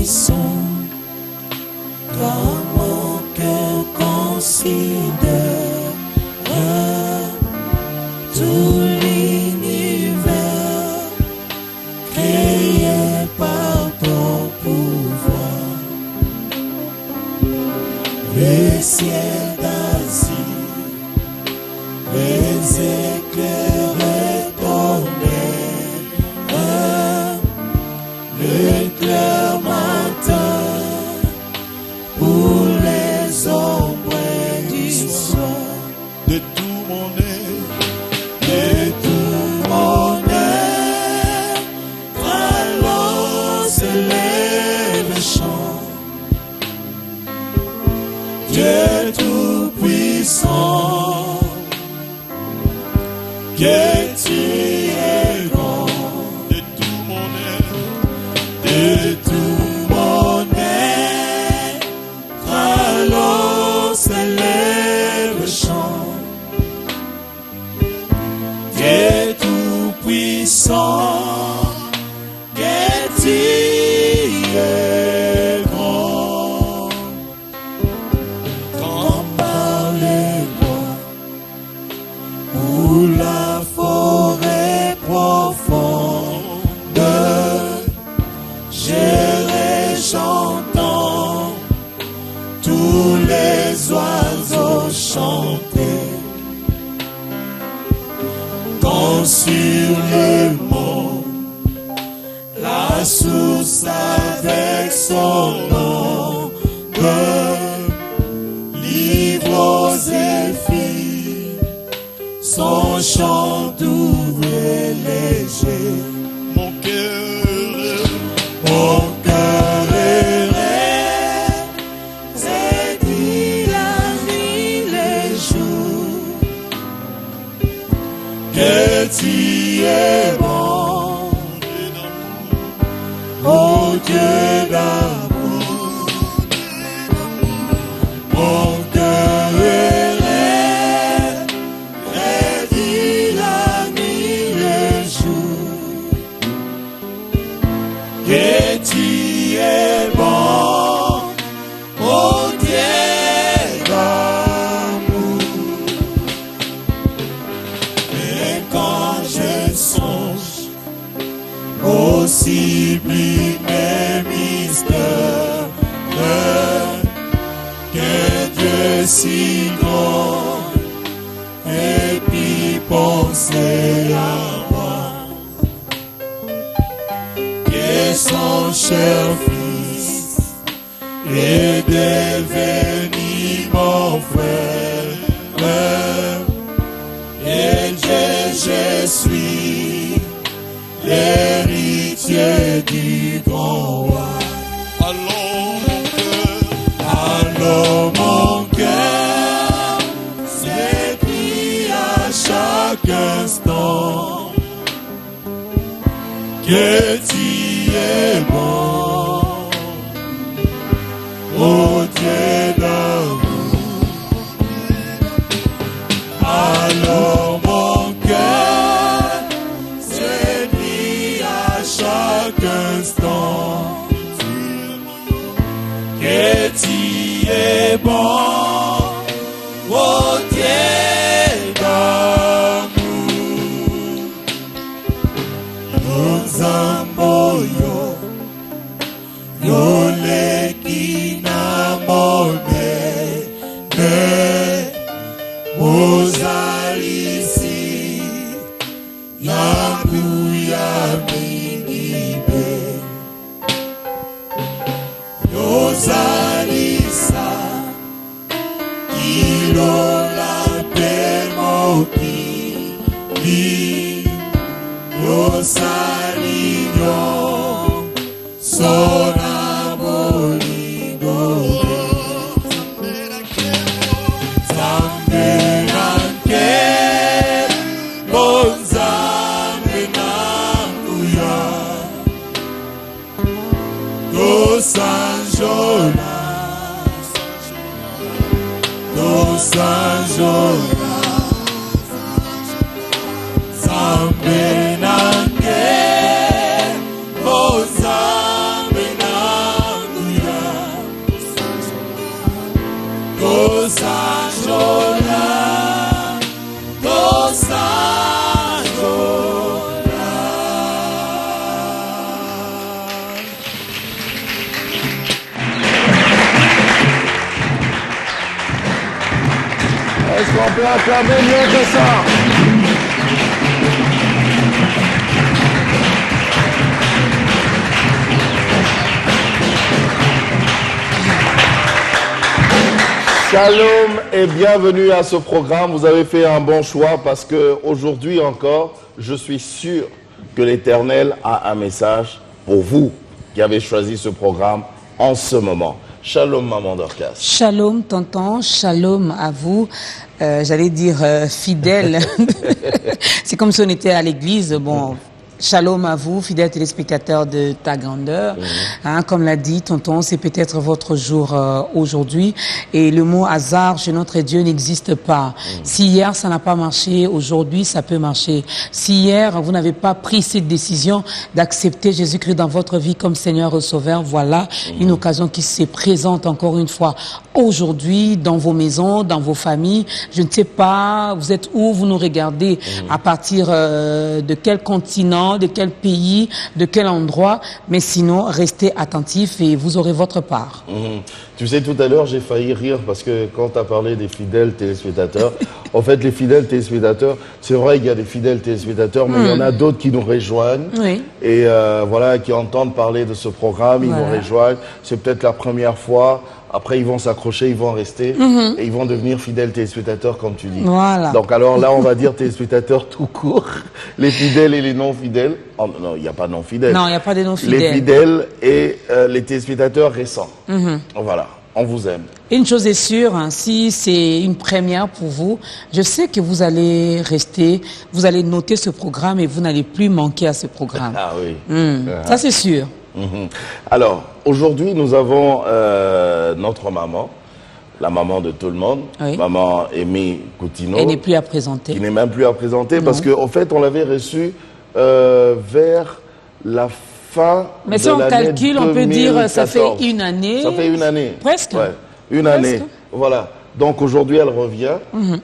sont dans mon cœur considère tout l'univers créé par ton pouvoir. Les ciels d'Asie, les éclairs est tombé, le clair matin pour les ombres du soir. De tout mon être, De tout mon être, alors s'élève le chant. Dieu tout-puissant, que tu es grand. de tout mon être, De tout mon être, alors s'élève le chant. Dieu tout-puissant, que tu es grand. Quand par les bois ou la forêt profonde, j'entends tous les oiseaux chanter. Quand sur le mont, la source avec son nom, livre aux zéphyrs, son chant doux et léger. mon cœur, Mon cœur est c'est dit la nuit, les jours, que tu es bon, oh Dieu d'amour. Mon cœur est dit la nuit, les jours, que tu es bon, oh Dieu d'amour. Et quand je songe au sublime mystère, que Dieu si grand, et puis penser à moi, que son cher fils est devenu mon frère, et je suis l'héritier du grand roi. Alors mon cœur s'écrie à chaque instant que tu es bon, oh Dieu d'amour. Alors mon cœur s'écrie à chaque instant que tu es bon, oh Dieu d'amour. Nous amboyo, yo lekina mone, ozalisi, yabuya minibe. Yozalisa, ilola pemoki, yosalinyo, sona bolingo, zambe nanke, bonzambe nanguya, dosanjola, dosanjola, zambe nanke, bonzambe nanguya. On peut acclamer mieux que ça. Shalom et bienvenue à ce programme. Vous avez fait un bon choix parce que aujourd'hui encore, je suis sûr que l'Éternel a un message pour vous qui avez choisi ce programme en ce moment. Shalom, maman Dorcas. Shalom, tonton. Shalom à vous. J'allais dire fidèle. C'est comme si on était à l'église. Bon. Shalom à vous, fidèles téléspectateurs de Ta Grandeur. Comme l'a dit tonton, c'est peut-être votre jour aujourd'hui. Et le mot hasard chez notre Dieu n'existe pas. Si hier ça n'a pas marché, aujourd'hui ça peut marcher. Si hier vous n'avez pas pris cette décision d'accepter Jésus-Christ dans votre vie comme Seigneur et Sauveur, voilà une occasion qui se présente encore une fois aujourd'hui dans vos maisons, dans vos familles. Je ne sais pas, vous êtes où, vous nous regardez, à partir de quel continent, de quel pays, de quel endroit, mais sinon, restez attentifs et vous aurez votre part. Tu sais, tout à l'heure, j'ai failli rire parce que quand tu as parlé des fidèles téléspectateurs, en fait, les fidèles téléspectateurs, c'est vrai qu'il y a des fidèles téléspectateurs, mais il y en a d'autres qui nous rejoignent et voilà, qui entendent parler de ce programme, ils nous rejoignent. C'est peut-être la première fois. Après, ils vont s'accrocher, ils vont rester et ils vont devenir fidèles téléspectateurs, comme tu dis. Voilà. Donc, alors là, on va dire téléspectateurs tout court, les fidèles et les non-fidèles. Oh, non, il n'y a pas de non-fidèles. Non, il n'y a pas de non-fidèles. Les fidèles et les téléspectateurs récents. Voilà, on vous aime. Une chose est sûre, hein, si c'est une première pour vous, je sais que vous allez rester, vous allez noter ce programme et vous n'allez plus manquer à ce programme. Ah oui. Ça, c'est sûr. Alors, aujourd'hui, nous avons notre maman, la maman de tout le monde, maman Amy Coutinho. Elle n'est plus à présenter. Qui n'est même plus à présenter parce qu'en fait, on l'avait reçue vers la fin Mais de si on l'année calcule, 2014. on peut dire ça fait une année. Ça fait une année. Presque. Ouais, une année. Voilà. Donc aujourd'hui, elle revient.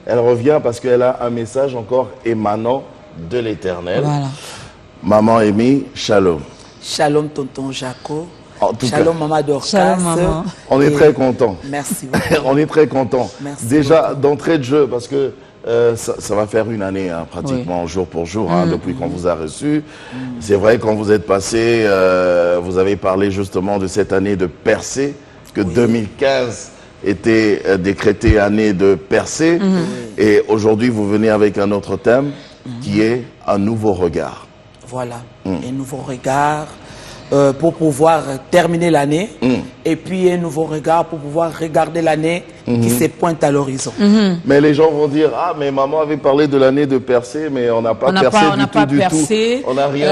Elle revient parce qu'elle a un message encore émanant de l'Éternel. Voilà. Maman Amy, shalom. Shalom, tonton Jaco. En tout Shalom, maman Dorcas. Shalom, maman. On est très contents. Merci beaucoup. On est très contents. Merci Déjà, d'entrée de jeu, parce que ça va faire une année, hein, pratiquement jour pour jour, hein, depuis qu'on vous a reçu. C'est vrai, quand vous êtes passé, vous avez parlé justement de cette année de percée, que 2015 était décrétée année de percée. Et aujourd'hui, vous venez avec un autre thème qui est un nouveau regard. Voilà, un nouveau regard pour pouvoir terminer l'année et puis un nouveau regard pour pouvoir regarder l'année qui se pointe à l'horizon. Mais les gens vont dire, ah, mais maman avait parlé de l'année de percée, mais on n'a pas percé du tout. On n'a rien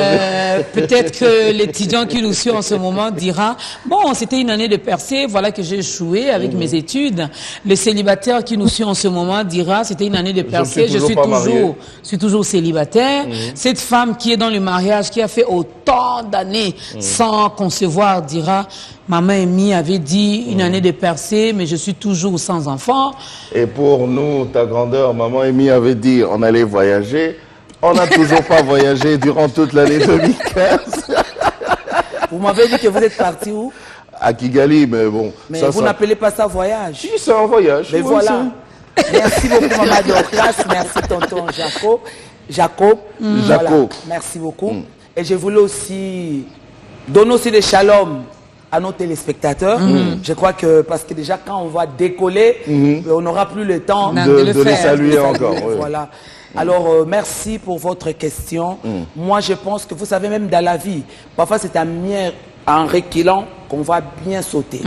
Peut-être que l'étudiant qui nous suit en ce moment dira, bon, c'était une année de percée, voilà que j'ai échoué avec mes études. Le célibataire qui nous suit en ce moment dira, c'était une année de percée, je suis toujours célibataire. Cette femme qui est dans le mariage, qui a fait autant d'années sans concevoir, dira, maman Amy avait dit une année de percée, mais je suis toujours sans enfant. Et pour nous, Ta Grandeur, maman Amy avait dit on allait voyager. On n'a toujours pas voyagé durant toute l'année 2015. Vous m'avez dit que vous êtes parti où? À Kigali, mais bon. Mais vous n'appelez pas ça voyage? Si, c'est un voyage. Mais voilà. Merci beaucoup, maman Dorcas. Merci, tonton Jacob. Voilà. Merci beaucoup. Et je voulais aussi donner aussi des shalom à nos téléspectateurs. Je crois que, parce que déjà quand on va décoller, on n'aura plus le temps de les saluer encore. Voilà. Alors, merci pour votre question. Moi, je pense que vous savez, même dans la vie, parfois c'est en reculant qu'on va bien sauter.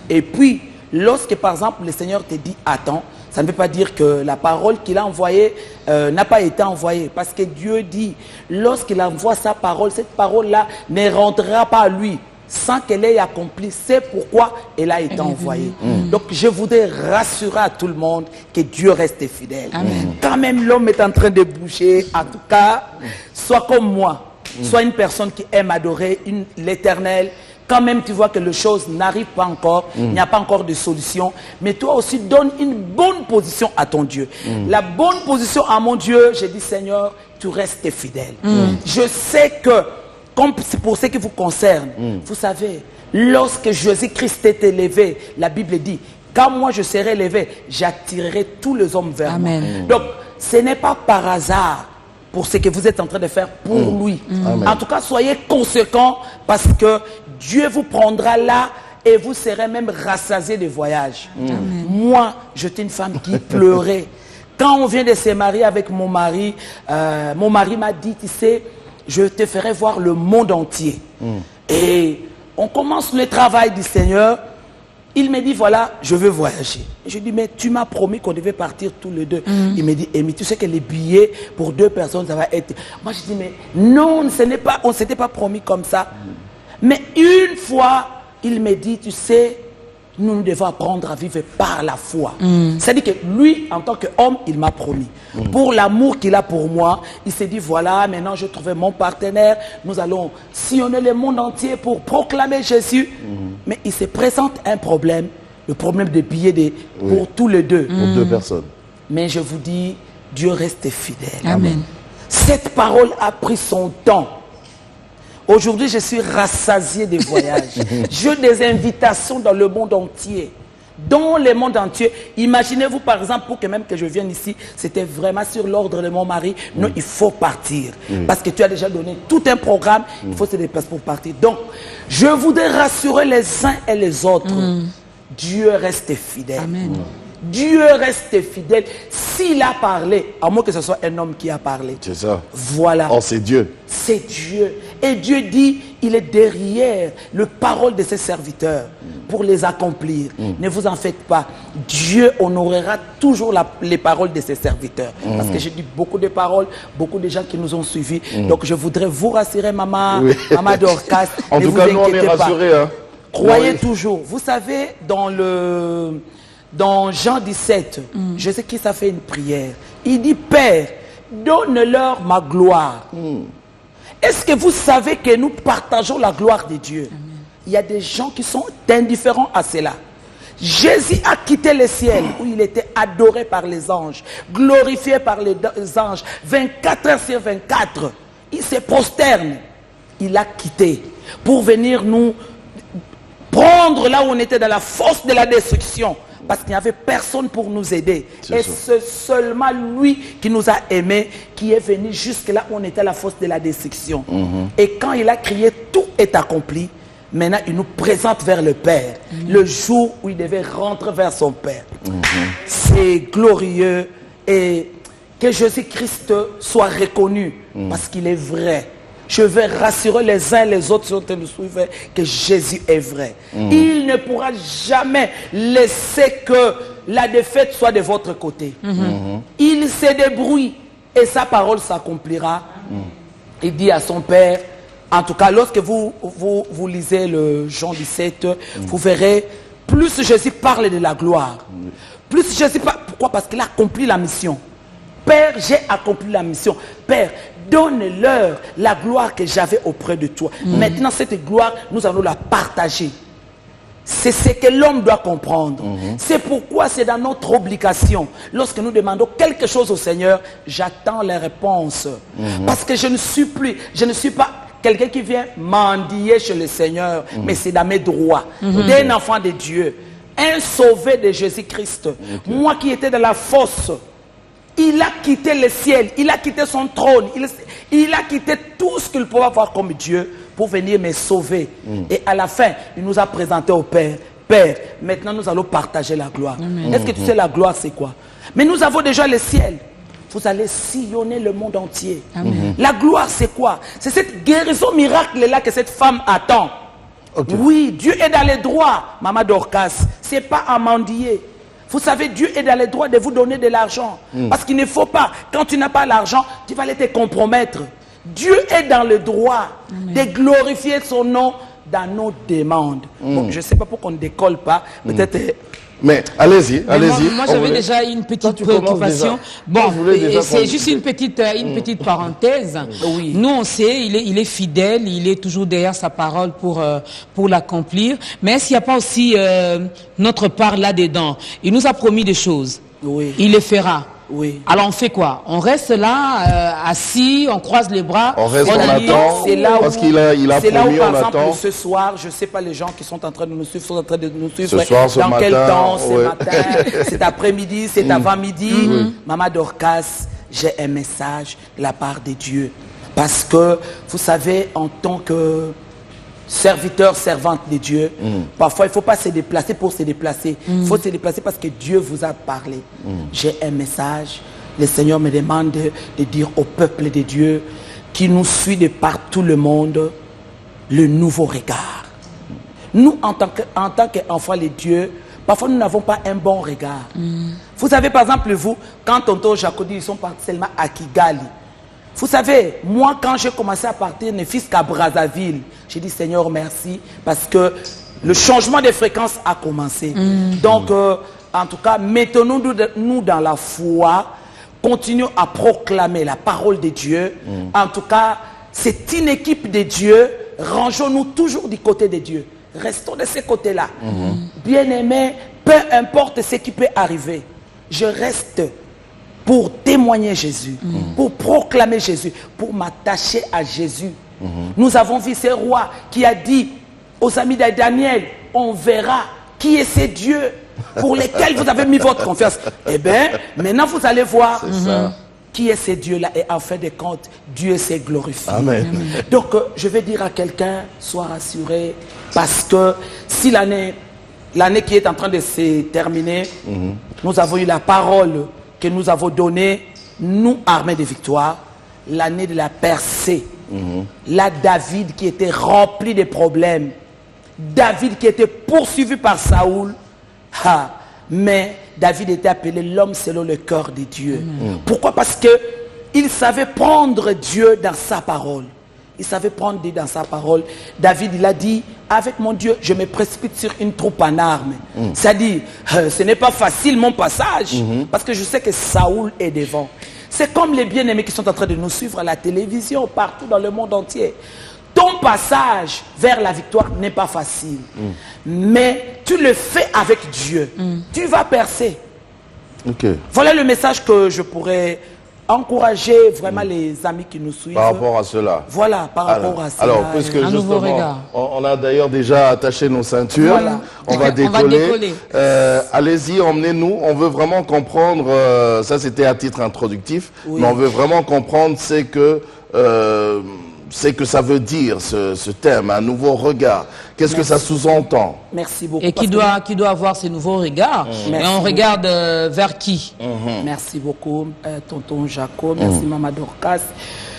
Et puis, lorsque par exemple le Seigneur te dit attends, ça ne veut pas dire que la parole qu'il a envoyée n'a pas été envoyée. Parce que Dieu dit, lorsqu'il envoie sa parole, cette parole-là ne rentrera pas à lui sans qu'elle ait accompli. C'est pourquoi elle a été envoyée. Donc je voudrais rassurer à tout le monde que Dieu reste fidèle. Amen. Quand même l'homme est en train de bouger, en tout cas, sois comme moi. Sois une personne qui aime adorer l'Éternel. Quand même tu vois que les choses n'arrivent pas encore, il n'y a pas encore de solution, mais toi aussi donne une bonne position à ton Dieu. La bonne position à mon Dieu, je dis Seigneur, tu restes fidèle. Je sais que, comme c'est pour ce qui vous concerne, vous savez, lorsque Jésus-Christ est élevé, la Bible dit, quand moi je serai élevé, j'attirerai tous les hommes vers moi. Amen. Donc, ce n'est pas par hasard pour ce que vous êtes en train de faire pour lui. En tout cas, soyez conséquents parce que Dieu vous prendra là et vous serez même rassasiés de voyages. Moi, j'étais une femme qui pleurait. Quand on vient de se marier avec mon mari m'a dit, tu sais, je te ferai voir le monde entier. Et on commence le travail du Seigneur. Il me dit, voilà, je veux voyager. Je dis, mais tu m'as promis qu'on devait partir tous les deux. Il me dit, Amy, tu sais que les billets pour 2 personnes, ça va être... Moi, je dis, mais non, on ne s'était pas promis comme ça. Mais une fois, il me dit, tu sais, nous devons apprendre à vivre par la foi. C'est-à-dire que lui, en tant qu'homme, il m'a promis. Pour l'amour qu'il a pour moi, il s'est dit, voilà, maintenant je trouve mon partenaire, nous allons sillonner le monde entier pour proclamer Jésus. Mais il se présente un problème, le problème des billets pour tous les deux. Pour 2 personnes. Mais je vous dis, Dieu reste fidèle. Amen. Cette parole a pris son temps. Aujourd'hui, je suis rassasié des voyages. J'ai des invitations dans le monde entier. Dans le monde entier. Imaginez-vous, par exemple, pour que même que je vienne ici, c'était vraiment sur l'ordre de mon mari. Non, il faut partir. Parce que tu as déjà donné tout un programme. Il faut se déplacer pour partir. Donc, je voudrais rassurer les uns et les autres. Dieu reste fidèle. Amen. Dieu reste fidèle. S'il a parlé, à moins que ce soit un homme qui a parlé. C'est ça. Voilà. Oh, c'est Dieu. C'est Dieu. Et Dieu dit, il est derrière le parole de ses serviteurs pour les accomplir. Ne vous en faites pas. Dieu honorera toujours les paroles de ses serviteurs. Parce que j'ai dit beaucoup de paroles, beaucoup de gens qui nous ont suivis. Donc je voudrais vous rassurer, maman, maman Dorcas. En tout cas, nous on est rassurés. Hein. Croyez toujours. Vous savez, dans Jean 17, je sais qui ça fait une prière. Il dit, Père, donne-leur ma gloire. Est-ce que vous savez que nous partageons la gloire de Dieu? Il y a des gens qui sont indifférents à cela. Jésus a quitté le ciel où il était adoré par les anges, glorifié par les anges, 24 heures sur 24. Il se prosterne. Il a quitté pour venir nous prendre là où on était dans la fosse de la destruction. Parce qu'il n'y avait personne pour nous aider. Et c'est seulement lui qui nous a aimés, qui est venu jusque là où on était à la fosse de la destruction. Et quand il a crié, tout est accompli. Maintenant, il nous présente vers le Père. Le jour où il devait rentrer vers son Père. C'est glorieux. Et que Jésus-Christ soit reconnu. Parce qu'il est vrai. Je vais rassurer les uns et les autres sur nous suivre que Jésus est vrai. Il ne pourra jamais laisser que la défaite soit de votre côté. Il se débrouille et sa parole s'accomplira. Il dit à son Père, en tout cas lorsque vous lisez le Jean 17, vous verrez, plus Jésus parle de la gloire. Plus Jésus parle, pourquoi? Parce qu'il a accompli la mission. Père, j'ai accompli la mission. Père, donne-leur la gloire que j'avais auprès de toi. Maintenant, cette gloire, nous allons la partager. C'est ce que l'homme doit comprendre. C'est pourquoi c'est dans notre obligation. Lorsque nous demandons quelque chose au Seigneur, j'attends les réponses. Parce que je ne suis pas quelqu'un qui vient mendier chez le Seigneur, mais c'est dans mes droits d'un enfant de Dieu, un sauvé de Jésus-Christ. Moi qui étais dans la fosse, il a quitté le ciel, il a quitté son trône, il a quitté tout ce qu'il pouvait avoir comme Dieu pour venir me sauver. Et à la fin, il nous a présenté au Père. Père, maintenant nous allons partager la gloire. Est-ce que tu sais la gloire c'est quoi? Mais nous avons déjà le ciel. Vous allez sillonner le monde entier. La gloire c'est quoi? C'est cette guérison miracle-là que cette femme attend. Oui, Dieu est dans les droits, maman Dorcas. Ce n'est pas à mendier. Vous savez, Dieu est dans les droits de vous donner de l'argent. Parce qu'il ne faut pas, quand tu n'as pas l'argent, tu vas aller te compromettre. Dieu est dans le droit de glorifier son nom dans nos demandes. Bon, je ne sais pas pourquoi on ne décolle pas. Peut-être... Mais allez-y, allez-y. Moi j'avais déjà une petite préoccupation. Bon, c'est juste une petite parenthèse. Oui. Nous on sait, il est fidèle, il est toujours derrière sa parole pour l'accomplir. Mais est-ce qu'il n'y a pas aussi notre part là-dedans? Il nous a promis des choses. Oui. Il les fera. Oui. Alors on fait quoi? On reste là, assis, on croise les bras. On reste, on attend. attend. C'est là Parce où- qu'il a c'est là où, promis, par on exemple, attend. ce soir, je ne sais pas les gens qui sont en train de nous suivre, sont en train de nous suivre. Ce soir, ce dans quel matin, temps, ce ouais. matin, cet après-midi, cet avant-midi. Maman Dorcas, j'ai un message de la part de Dieu. Parce que, vous savez, en tant que serviteur, servante de Dieu, parfois il ne faut pas se déplacer pour se déplacer. Il faut se déplacer parce que Dieu vous a parlé. J'ai un message. Le Seigneur me demande de dire au peuple de Dieu qui nous suit de partout le monde le nouveau regard. Nous, en tant qu'enfants de Dieu, parfois nous n'avons pas un bon regard. Vous savez, par exemple, vous, quand tonton Jacob dit ils sont partis seulement à Kigali. Vous savez, moi, quand j'ai commencé à partir, ne fût-ce qu'à Brazzaville, j'ai dit Seigneur, merci, parce que le changement de fréquence a commencé. Donc, en tout cas, mettons-nous dans la foi, continuons à proclamer la parole de Dieu. En tout cas, c'est une équipe de Dieu. Rangeons-nous toujours du côté de Dieu. Restons de ce côté-là. Bien-aimés, peu importe ce qui peut arriver, je reste pour témoigner Jésus, pour proclamer Jésus, pour m'attacher à Jésus. Nous avons vu ce roi qui a dit aux amis de Daniel, on verra qui est ce Dieu pour lesquels vous avez mis votre confiance. Eh bien, maintenant vous allez voir qui est ce Dieu-là. Et en fin de compte, Dieu s'est glorifié. Amen. Donc, je vais dire à quelqu'un, sois rassuré, parce que si l'année qui est en train de se terminer, nous avons eu la parole que nous avons donnée, nous, armés de victoire, l'année de la percée. Là, David qui était rempli de problèmes, David qui était poursuivi par Saoul, mais David était appelé l'homme selon le cœur de Dieu. Pourquoi? Parce qu'il savait prendre Dieu dans sa parole. Il savait prendre Dieu dans sa parole. David, il a dit, avec mon Dieu, je me précipite sur une troupe en armes. C'est-à-dire, ce n'est pas facile mon passage, parce que je sais que Saoul est devant. C'est comme les bien-aimés qui sont en train de nous suivre à la télévision, partout dans le monde entier. Ton passage vers la victoire n'est pas facile. Mais tu le fais avec Dieu. Tu vas percer. Okay. Voilà le message que je pourrais encourager vraiment les amis qui nous suivent. Par rapport à cela. Voilà, par rapport à cela. Alors, puisque Un nouveau regard. on a d'ailleurs déjà attaché nos ceintures, Voilà. on va On va décoller. décoller. Allez-y, emmenez-nous. On veut vraiment comprendre, ça c'était à titre introductif, mais on veut vraiment comprendre c'est que ça veut dire ce thème, un nouveau regard. Qu'est-ce que ça sous-entend? Merci beaucoup. Et qui parce que- doit avoir ces nouveaux regards. Et Merci on regarde vers qui? Merci beaucoup, tonton Jacob. Merci, maman Dorcas.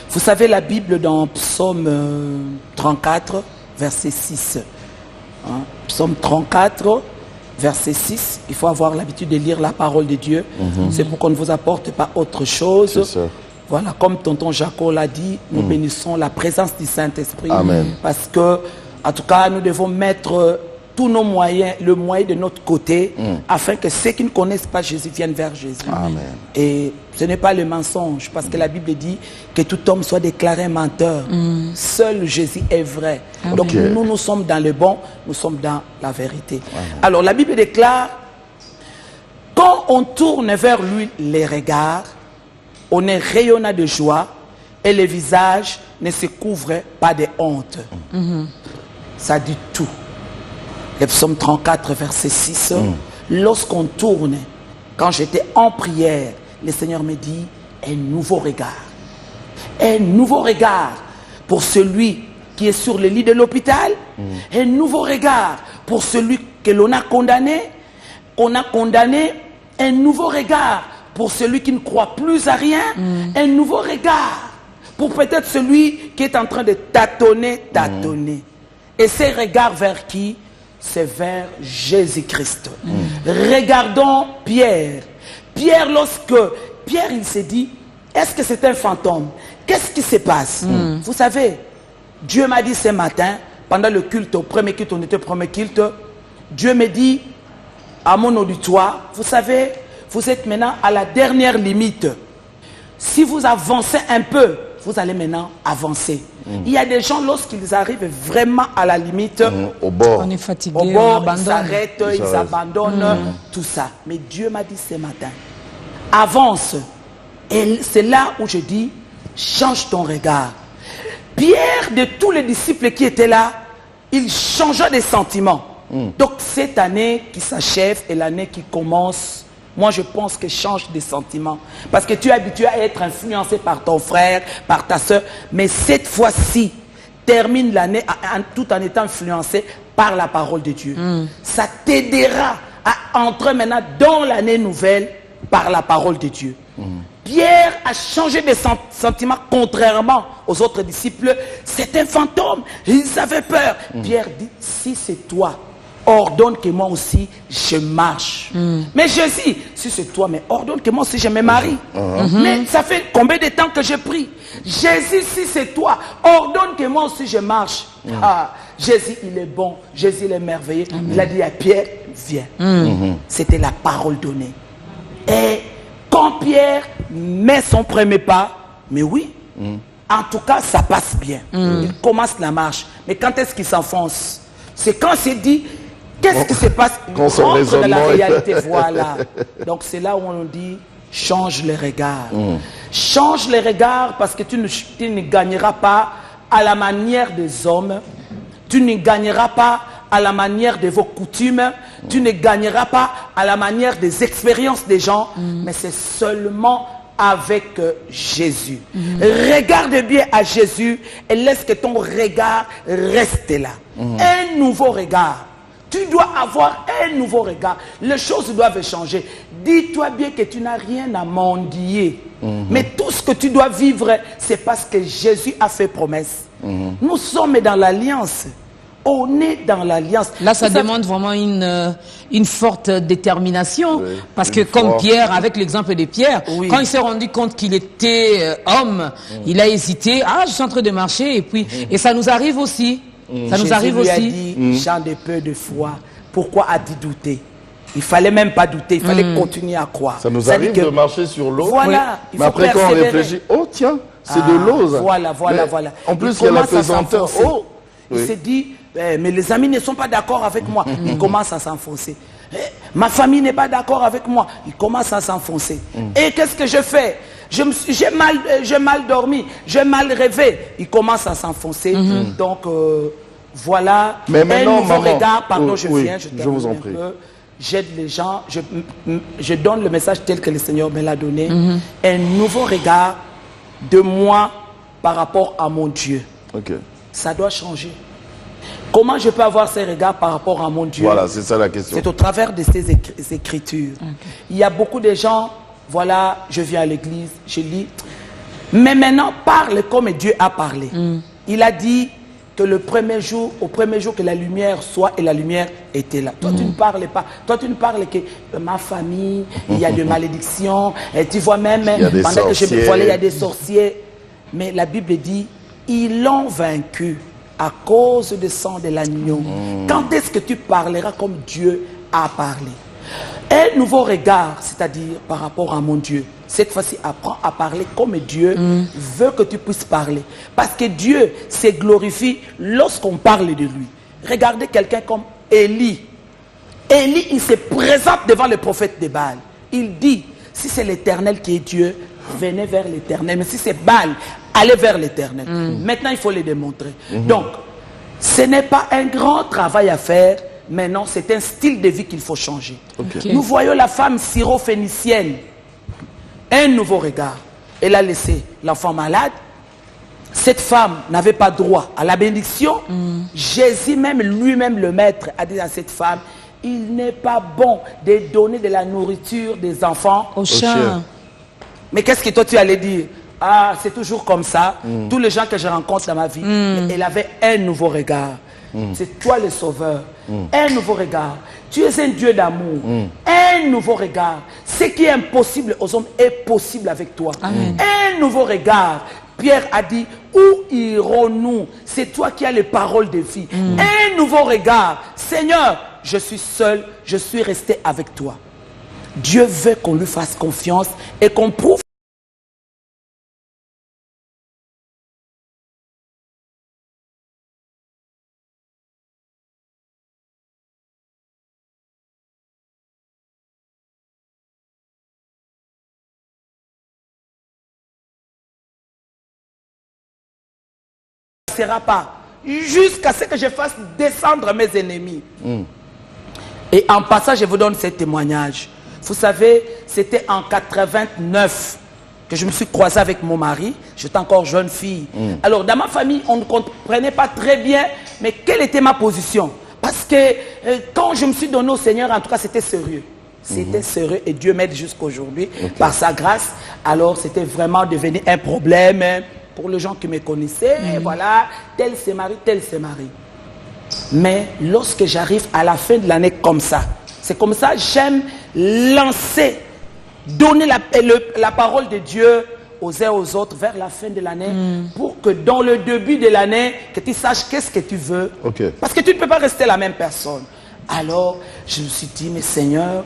Vous savez, la Bible dans Psaume 34, verset 6. Psaume 34, verset 6. Il faut avoir l'habitude de lire la parole de Dieu. C'est pour qu'on ne vous apporte pas autre chose. C'est ça. Voilà, comme tonton Jacob l'a dit, nous bénissons la présence du Saint-Esprit. Amen. Parce que, en tout cas, nous devons mettre tous nos moyens, le moyen de notre côté, afin que ceux qui ne connaissent pas Jésus viennent vers Jésus. Amen. Et ce n'est pas le mensonge, parce que la Bible dit que tout homme soit déclaré menteur. Seul Jésus est vrai. Donc Ok. nous sommes dans le bon, nous sommes dans la vérité. Alors la Bible déclare, quand on tourne vers lui les regards, on est rayonnant de joie et le visage ne se couvre pas de honte. Ça dit tout. Le psaume 34, verset 6. Lorsqu'on tourne, quand j'étais en prière, le Seigneur me dit un nouveau regard. Un nouveau regard pour celui qui est sur le lit de l'hôpital. Un nouveau regard pour celui que l'on a condamné. Un nouveau regard pour celui qui ne croit plus à rien. Un nouveau regard pour peut-être celui qui est en train de tâtonner. Et ces regards vers qui? C'est vers Jésus-Christ. Regardons Pierre. Pierre, Pierre, il s'est dit, est-ce que c'est un fantôme? Qu'est-ce qui se passe? Vous savez, Dieu m'a dit ce matin, pendant le culte, au premier culte, on était au premier culte, Dieu me dit, à mon auditoire, vous savez, vous êtes maintenant à la dernière limite. Si vous avancez un peu, vous allez maintenant avancer. Il y a des gens, lorsqu'ils arrivent vraiment à la limite, Au bord. On est fatigué, au on bord, ils abandonne. s'arrêtent, ils abandonnent, tout ça. Mais Dieu m'a dit ce matin, avance. Et c'est là où je dis, change ton regard. Pierre, de tous les disciples qui étaient là, il changea des sentiments. Donc cette année qui s'achève et l'année qui commence, moi je pense que change des sentiments. Parce que tu es habitué à être influencé par ton frère, par ta soeur, mais cette fois-ci, termine l'année tout en étant influencé par la parole de Dieu. Ça t'aidera à entrer maintenant dans l'année nouvelle par la parole de Dieu. Pierre a changé de sentiments contrairement aux autres disciples. C'est un fantôme. Ils avaient peur. Pierre dit, si c'est toi, ordonne que moi aussi je marche. Mais Jésus, si c'est toi, mais ordonne que moi aussi je me marie. Mais ça fait combien de temps que je prie? Jésus, si c'est toi, ordonne que moi aussi je marche. Ah, Jésus, il est bon. Jésus, il est merveilleux. Il a dit à Pierre, viens. C'était la parole donnée. Et quand Pierre met son premier pas, mais oui, en tout cas, ça passe bien. Il commence la marche. Mais quand est-ce qu'il s'enfonce? C'est quand il s'est dit, qu'est-ce qui se passe? Il rentre dans la réalité, voilà. Donc c'est là où on dit, change le regard. Change le regard parce que tu ne gagneras pas à la manière des hommes. Tu ne gagneras pas à la manière de vos coutumes. Tu ne gagneras pas à la manière des expériences des gens. Mais c'est seulement avec Jésus. Regarde bien à Jésus et laisse que ton regard reste là. Un nouveau regard. Tu dois avoir un nouveau regard. Les choses doivent changer. Dis-toi bien que tu n'as rien à mendier. Mais tout ce que tu dois vivre, c'est parce que Jésus a fait promesse. Nous sommes dans l'alliance. On est dans l'alliance. Là, ça demande vraiment une forte détermination. Oui, parce que comme Pierre, avec l'exemple de Pierre, quand il s'est rendu compte qu'il était homme, il a hésité. Ah, je suis en train de marcher. Et puis, et ça nous arrive aussi. Ça nous arrive aussi. Jésus lui a dit, Jean de peu de foi, pourquoi a-t-il douté? Il fallait même pas douter, il fallait continuer à croire. Ça nous arrive de marcher sur l'eau. Voilà. Mais après, quand on réfléchit, oh tiens, c'est de l'eau. Voilà. En plus, il y a la pesanteur. Oh. Il s'est dit, mais les amis ne sont pas d'accord avec moi. Il commence à s'enfoncer. Ma famille n'est pas d'accord avec moi. Il commence à s'enfoncer. Et qu'est-ce que je fais? J'ai mal dormi, j'ai mal rêvé. Il commence à s'enfoncer. Donc, voilà. Mais maintenant, un nouveau regard. Pardon, je vous en prie. J'aide les gens. Je donne le message tel que le Seigneur me l'a donné. Un nouveau regard de moi par rapport à mon Dieu. Ça doit changer. Comment je peux avoir ces regards par rapport à mon Dieu? Voilà, c'est ça la question. C'est au travers de ces écritures. Il y a beaucoup de gens, voilà, je viens à l'église, je lis. Mais maintenant, parle comme Dieu a parlé. Il a dit que au premier jour que la lumière soit, et la lumière était là. Toi, tu ne parles pas. Toi, tu ne parles que ma famille, il y a des malédictions. Et tu vois même, pendant que je me voilais, il y a des sorciers. Mais la Bible dit, ils l'ont vaincu à cause du sang de l'agneau. Quand est-ce que tu parleras comme Dieu a parlé? Un nouveau regard, c'est-à-dire par rapport à mon Dieu. Cette fois-ci, apprends à parler comme Dieu veut que tu puisses parler. Parce que Dieu se glorifie lorsqu'on parle de lui. Regardez quelqu'un comme Élie. Élie, il se présente devant le prophète de Baal. Il dit, si c'est l'Éternel qui est Dieu, venez vers l'Éternel. Mais si c'est Baal, allez vers l'Éternel. Maintenant, il faut le démontrer. Donc, ce n'est pas un grand travail à faire, mais non, c'est un style de vie qu'il faut changer. Nous voyons la femme syrophénicienne. Un nouveau regard. Elle a laissé l'enfant malade. Cette femme n'avait pas droit à la bénédiction. Jésus même, lui-même le maître, a dit à cette femme, il n'est pas bon de donner de la nourriture des enfants aux chiens. Mais qu'est-ce que toi tu allais dire? Ah, c'est toujours comme ça. Tous les gens que je rencontre dans ma vie, elle avait un nouveau regard. C'est toi le sauveur. Un nouveau regard. Tu es un Dieu d'amour. Un nouveau regard. Ce qui est impossible aux hommes est possible avec toi. Un nouveau regard. Pierre a dit, où irons-nous? C'est toi qui as les paroles de vie. Un nouveau regard. Seigneur, je suis seul, je suis resté avec toi. Dieu veut qu'on lui fasse confiance et qu'on prouve cassera pas jusqu'à ce que je fasse descendre mes ennemis. Et en passant, je vous donne ce témoignage. Vous savez, c'était en 89 que je me suis croisé avec mon mari. J'étais encore jeune fille. Alors, dans ma famille, on ne comprenait pas très bien, mais quelle était ma position? Parce que quand je me suis donné au Seigneur, en tout cas, c'était sérieux. C'était sérieux et Dieu m'aide jusqu'aujourd'hui par sa grâce. Alors, c'était vraiment devenu un problème pour les gens qui me connaissaient. Voilà, tel s'est marié, tel s'est marié. Mais lorsque j'arrive à la fin de l'année comme ça, c'est comme ça, j'aime lancer, donner la parole de Dieu aux uns aux autres vers la fin de l'année pour que dans le début de l'année, que tu saches qu'est-ce que tu veux. Parce que tu ne peux pas rester la même personne. Alors, je me suis dit, mais Seigneur,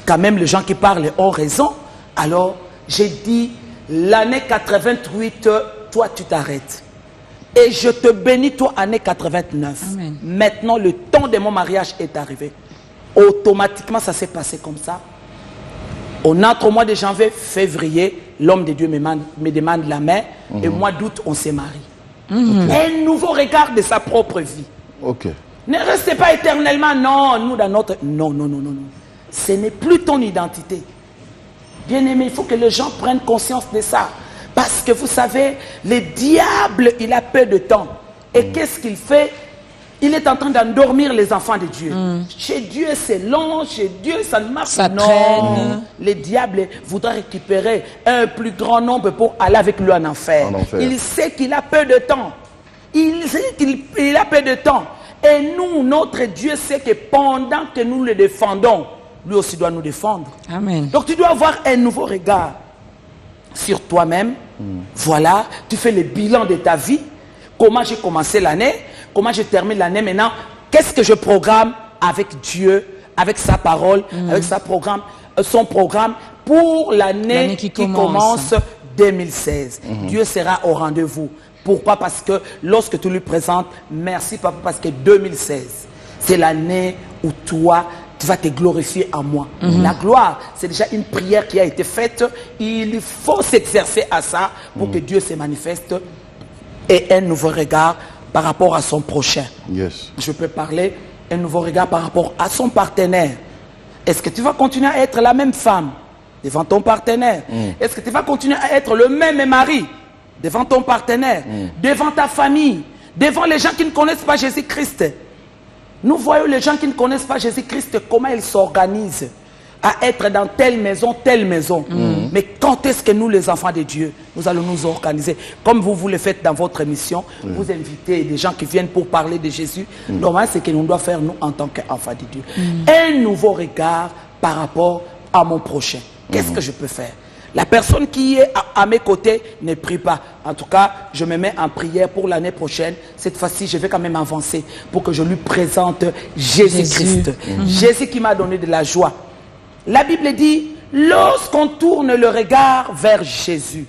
quand même les gens qui parlent ont raison. Alors, j'ai dit, l'année 88, toi tu t'arrêtes. Et je te bénis, toi, année 89. Amen. Maintenant, le temps de mon mariage est arrivé. Automatiquement, ça s'est passé comme ça. On entre au mois de janvier, février, l'homme de Dieu me demande la main. Et au mois d'août, on s'est marié. Un nouveau regard de sa propre vie. Ne restez pas éternellement, non, nous dans notre... Non, non, non, non, non. Ce n'est plus ton identité. Bien aimé, il faut que les gens prennent conscience de ça. Parce que vous savez, le diable, il a peu de temps. Et qu'est-ce qu'il fait? Il est en train d'endormir les enfants de Dieu. Chez Dieu, c'est long. Chez Dieu, ça ne marche pas. Non. Le diable voudra récupérer un plus grand nombre pour aller avec lui en enfer. Il sait qu'il a peu de temps. Il sait qu'il a peu de temps. Et nous, notre Dieu sait que pendant que nous le défendons, lui aussi doit nous défendre. Amen. Donc tu dois avoir un nouveau regard sur toi-même. Voilà, tu fais le bilan de ta vie. Comment j'ai commencé l'année, comment je termine l'année maintenant. Qu'est-ce que je programme avec Dieu, avec sa parole, avec son programme pour l'année qui commence 2016. Dieu sera au rendez-vous. Pourquoi? Parce que lorsque tu lui présentes, merci papa, parce que 2016, c'est l'année où toi, tu vas te glorifier en moi. La gloire, c'est déjà une prière qui a été faite. Il faut s'exercer à ça pour que Dieu se manifeste et un nouveau regard par rapport à son prochain. Je peux parler un nouveau regard par rapport à son partenaire. Est-ce que tu vas continuer à être la même femme devant ton partenaire? Est-ce que tu vas continuer à être le même mari devant ton partenaire, devant ta famille, devant les gens qui ne connaissent pas Jésus-Christ? Nous voyons les gens qui ne connaissent pas Jésus-Christ, comment ils s'organisent à être dans telle maison, telle maison. Mais quand est-ce que nous, les enfants de Dieu, nous allons nous organiser? Comme vous le faites dans votre émission, vous invitez des gens qui viennent pour parler de Jésus. Normalement, c'est ce que nous devons faire, nous, en tant qu'enfants de Dieu. Un nouveau regard par rapport à mon prochain. Qu'est-ce que je peux faire? La personne qui est à mes côtés ne prie pas. En tout cas, je me mets en prière pour l'année prochaine. Cette fois-ci, je vais quand même avancer pour que je lui présente Jésus-Christ. Jésus qui m'a donné de la joie. La Bible dit, lorsqu'on tourne le regard vers Jésus,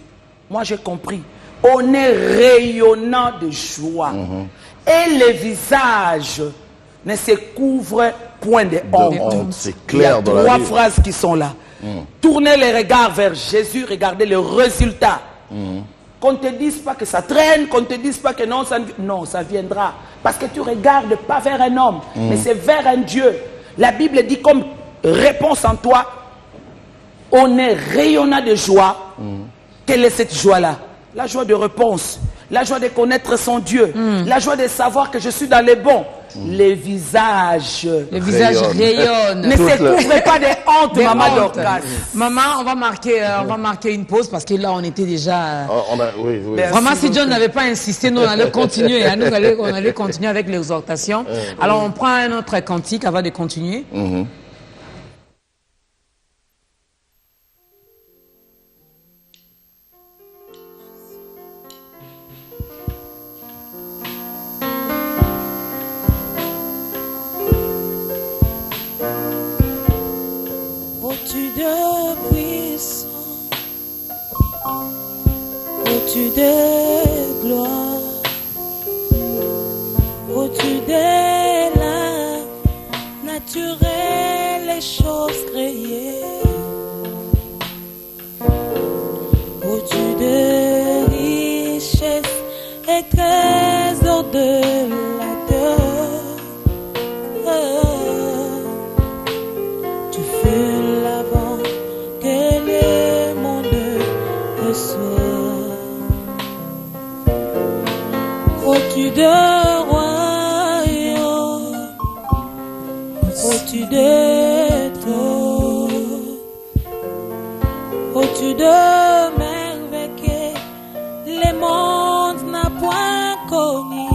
moi j'ai compris, on est rayonnant de joie. Et les visages ne se couvrent point de honte. C'est clair dans la Trois Bible. phrases qui sont là. Tournez les regards vers Jésus, regardez le résultat. Qu'on ne te dise pas que ça traîne, qu'on ne te dise pas que non, ça viendra. Parce que tu ne regardes pas vers un homme, mais c'est vers un Dieu. La Bible dit comme réponse en toi, on est rayonnant de joie. Quelle est cette joie-là? La joie de réponse, la joie de connaître son Dieu, la joie de savoir que je suis dans les bons. Les visages rayonnent. Ne se couvrez pas de honte, maman Dorcas. Maman, on va marquer une pause parce que là, on était déjà... Oui. Vraiment, si John n'avait pas insisté, nous, on allait continuer. On allait continuer avec l'exhortation. Alors, on prend un autre cantique avant de continuer. Au-dessus de puissant, au-dessus de gloire, au-dessus de la naturelle, les choses créées, au-dessus de richesses et trésors. de tout, au-dessus de merveilles que les mondes n'a point connu,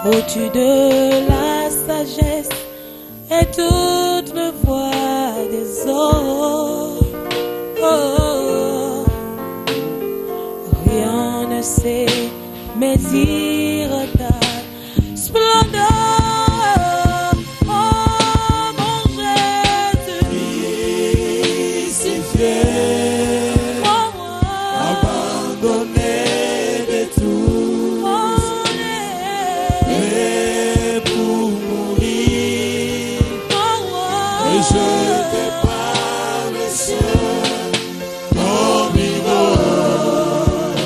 au-dessus de la sagesse et toute le voix des hommes. Oh, rien ne sait médire ta splendeur. Oh mon Jésus, Crucifié, abandonné de tout, et pour mourir, et jeté par le ciel, comme une rose,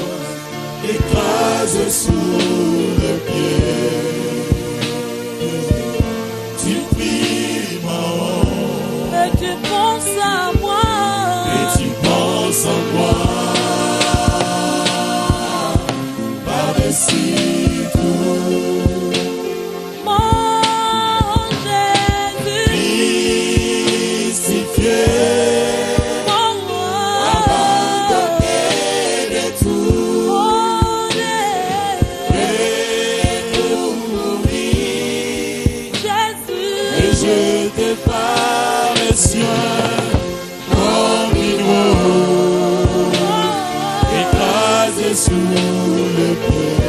écrasé sous le pied. Tu pries ma honte, et tu penses à moi, et tu penses en moi, par-dessus tout. mon Jésus, Crucifié, abandonné de tout, et pour mourir, et jeté par le ciel, comme une rose, écrasé sous le pied.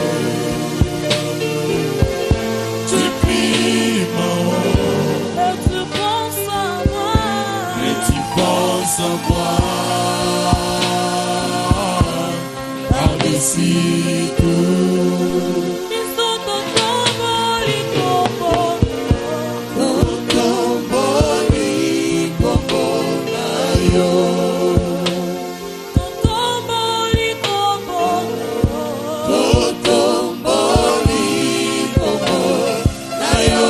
Tu pries ma honte, et tu penses à moi, et tu penses en moi, par-dessus tout. ils sont au tombeau, les tombeaux. Kokomboli, kokonayo, kokomboli, kokonayo,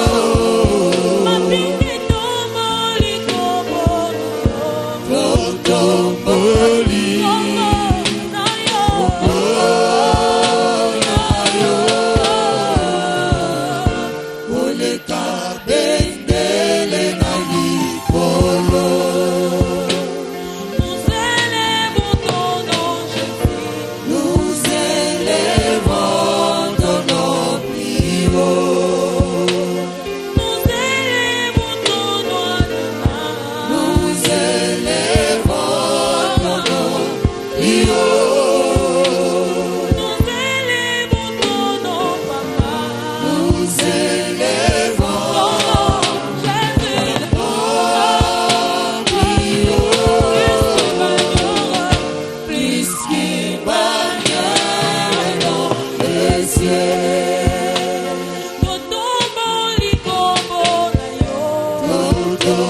kokomboli, oleka bendele na likolo. Nous élevons ton nom, plus haut. Nous élevons ton nom plus haut. Nous élevons ton nom, papa. Nous élevons Jésus. Plus qu'il bagnole dans le ciel. Kokomboli, kokonayo,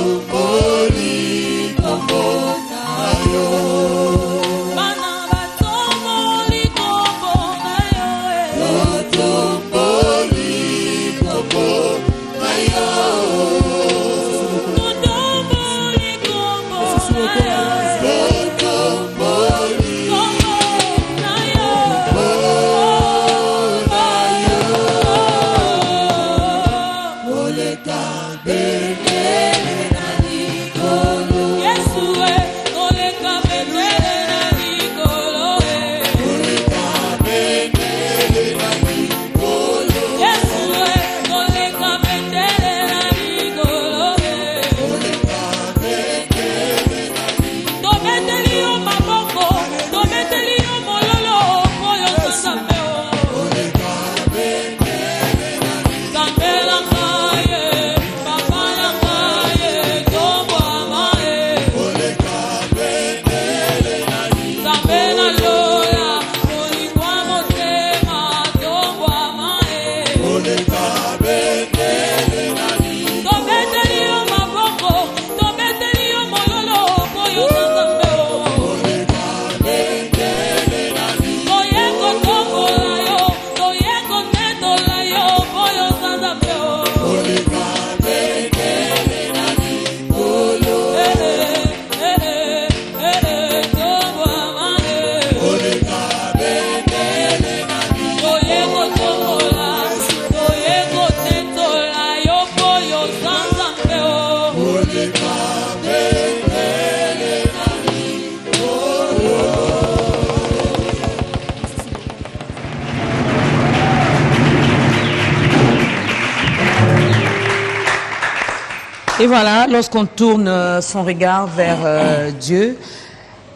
kokomboli, kokonayo, kokomboli, oleka bendele na likolo. Oleka bendele na likolo. Oleka bendele na Et voilà, lorsqu'on tourne son regard vers Dieu,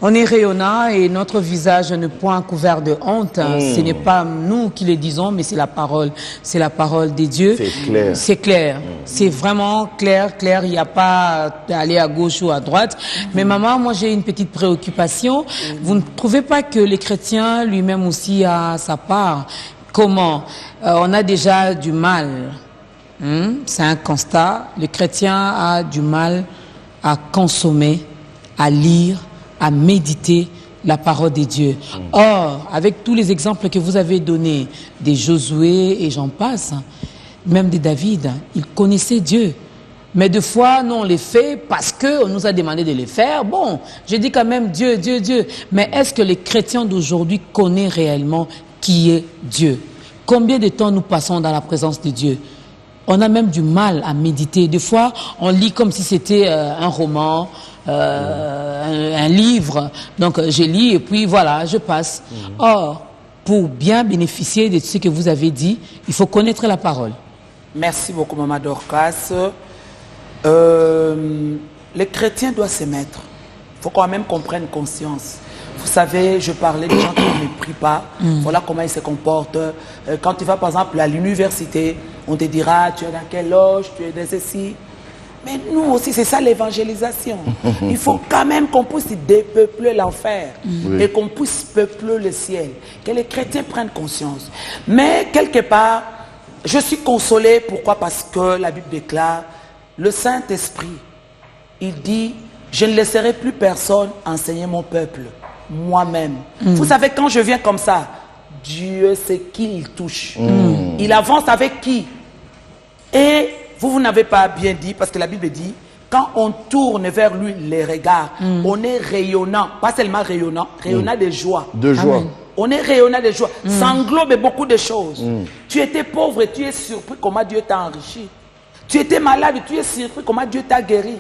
on est rayonnant et notre visage ne point couvert de honte. Ce n'est pas nous qui le disons, mais c'est la parole des dieux. C'est clair. C'est clair. C'est vraiment clair. Il n'y a pas d'aller à gauche ou à droite. Mais maman, moi j'ai une petite préoccupation. Vous ne trouvez pas que les chrétiens lui-même aussi a sa part? Comment? On a déjà du mal. C'est un constat. Le chrétien a du mal à consommer, à lire, à méditer la parole de Dieu. Or, avec tous les exemples que vous avez donnés, des Josué et j'en passe, même de David, il connaissait Dieu. Mais des fois, nous on les fait parce qu'on nous a demandé de les faire. Bon, je dis quand même Dieu. Mais est-ce que les chrétiens d'aujourd'hui connaissent réellement qui est Dieu? Combien de temps nous passons dans la présence de Dieu? On a même du mal à méditer. Des fois, on lit comme si c'était un roman, un livre. Donc, je lis et puis voilà, je passe. Or, pour bien bénéficier de ce que vous avez dit, il faut connaître la parole. Merci beaucoup, Maman Dorcas. Les chrétiens doivent se mettre. Il faut quand même qu'on prenne conscience. Vous savez, je parlais des gens qui ne prient pas. Voilà comment ils se comportent. Quand tu vas, par exemple, à l'université, on te dira, tu es dans quelle loge, tu es dans ceci. Mais nous aussi, c'est ça l'évangélisation. Il faut quand même qu'on puisse dépeupler l'enfer et qu'on puisse peupler le ciel. Que les chrétiens prennent conscience. Mais quelque part, je suis consolé. Pourquoi? Parce que la Bible déclare, le Saint-Esprit, il dit, je ne laisserai plus personne enseigner mon peuple, moi-même. Vous savez, quand je viens comme ça, Dieu sait qui il touche. Il avance avec qui? Et vous n'avez pas bien dit, parce que la Bible dit, quand on tourne vers lui les regards, on est rayonnant, pas seulement rayonnant, rayonnant de joie. De joie. Amen. On est rayonnant de joie. Ça englobe beaucoup de choses. Tu étais pauvre et tu es surpris comment Dieu t'a enrichi. Tu étais malade et tu es surpris comment Dieu t'a guéri.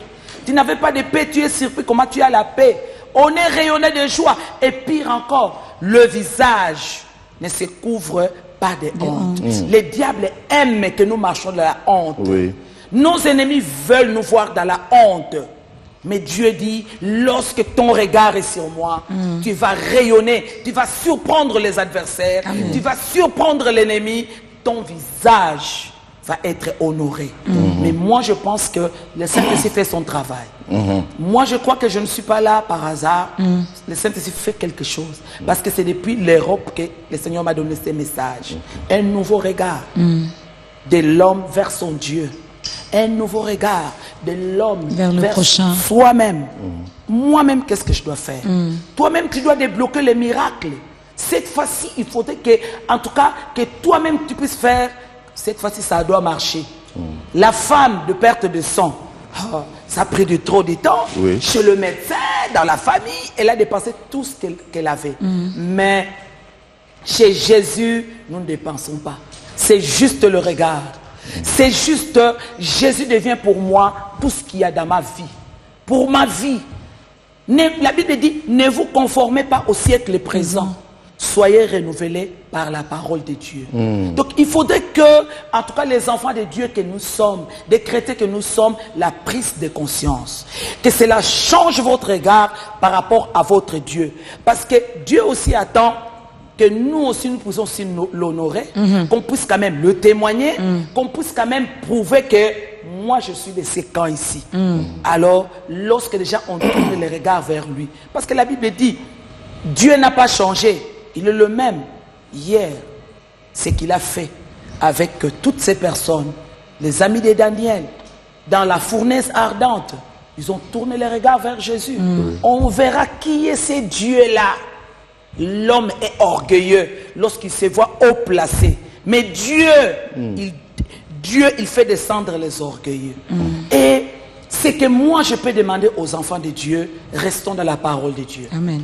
Tu n'avais pas de paix, tu es surpris comment tu as la paix. On est rayonné de joie. Et pire encore, le visage ne se couvre pas de honte. Les diables aiment que nous marchions dans la honte. Oui. Nos ennemis veulent nous voir dans la honte. Mais Dieu dit, lorsque ton regard est sur moi, tu vas rayonner, tu vas surprendre les adversaires, tu vas surprendre l'ennemi, ton visage va être honoré. Mais moi, je pense que le Saint-Esprit fait son travail. Moi, je crois que je ne suis pas là par hasard. Le Saint-Esprit fait quelque chose. Parce que c'est depuis l'Europe que le Seigneur m'a donné ces messages. Un nouveau regard de l'homme vers son Dieu. Un nouveau regard de l'homme vers soi-même. Moi-même, qu'est-ce que je dois faire? Toi-même, tu dois débloquer les miracles. Cette fois-ci, il faudrait que, en tout cas, que toi-même, tu puisses faire. Cette fois-ci, ça doit marcher. La femme de perte de sang, ça a pris trop de temps. Chez le médecin, dans la famille, elle a dépensé tout ce qu'elle avait. Mais chez Jésus, nous ne dépensons pas. C'est juste le regard. C'est juste, Jésus devient pour moi tout ce qu'il y a dans ma vie. Pour ma vie. La Bible dit, ne vous conformez pas au siècle présent. Soyez renouvelés par la parole de Dieu. Donc il faudrait que, en tout cas les enfants de Dieu que nous sommes, des chrétiens que nous sommes, la prise de conscience. Que cela change votre regard par rapport à votre Dieu. Parce que Dieu aussi attend que nous aussi nous puissions aussi l'honorer, qu'on puisse quand même le témoigner, qu'on puisse quand même prouver que moi je suis de ces camps ici. Alors, lorsque déjà on tourne les regards vers lui, parce que la Bible dit, Dieu n'a pas changé, il est le même hier. Ce qu'il a fait avec toutes ces personnes, les amis de Daniel, dans la fournaise ardente, ils ont tourné les regards vers Jésus. On verra qui est ce Dieu-là. L'homme est orgueilleux lorsqu'il se voit haut placé. Mais Dieu, il fait descendre les orgueilleux. Et ce que moi je peux demander aux enfants de Dieu, restons dans la parole de Dieu. Amen.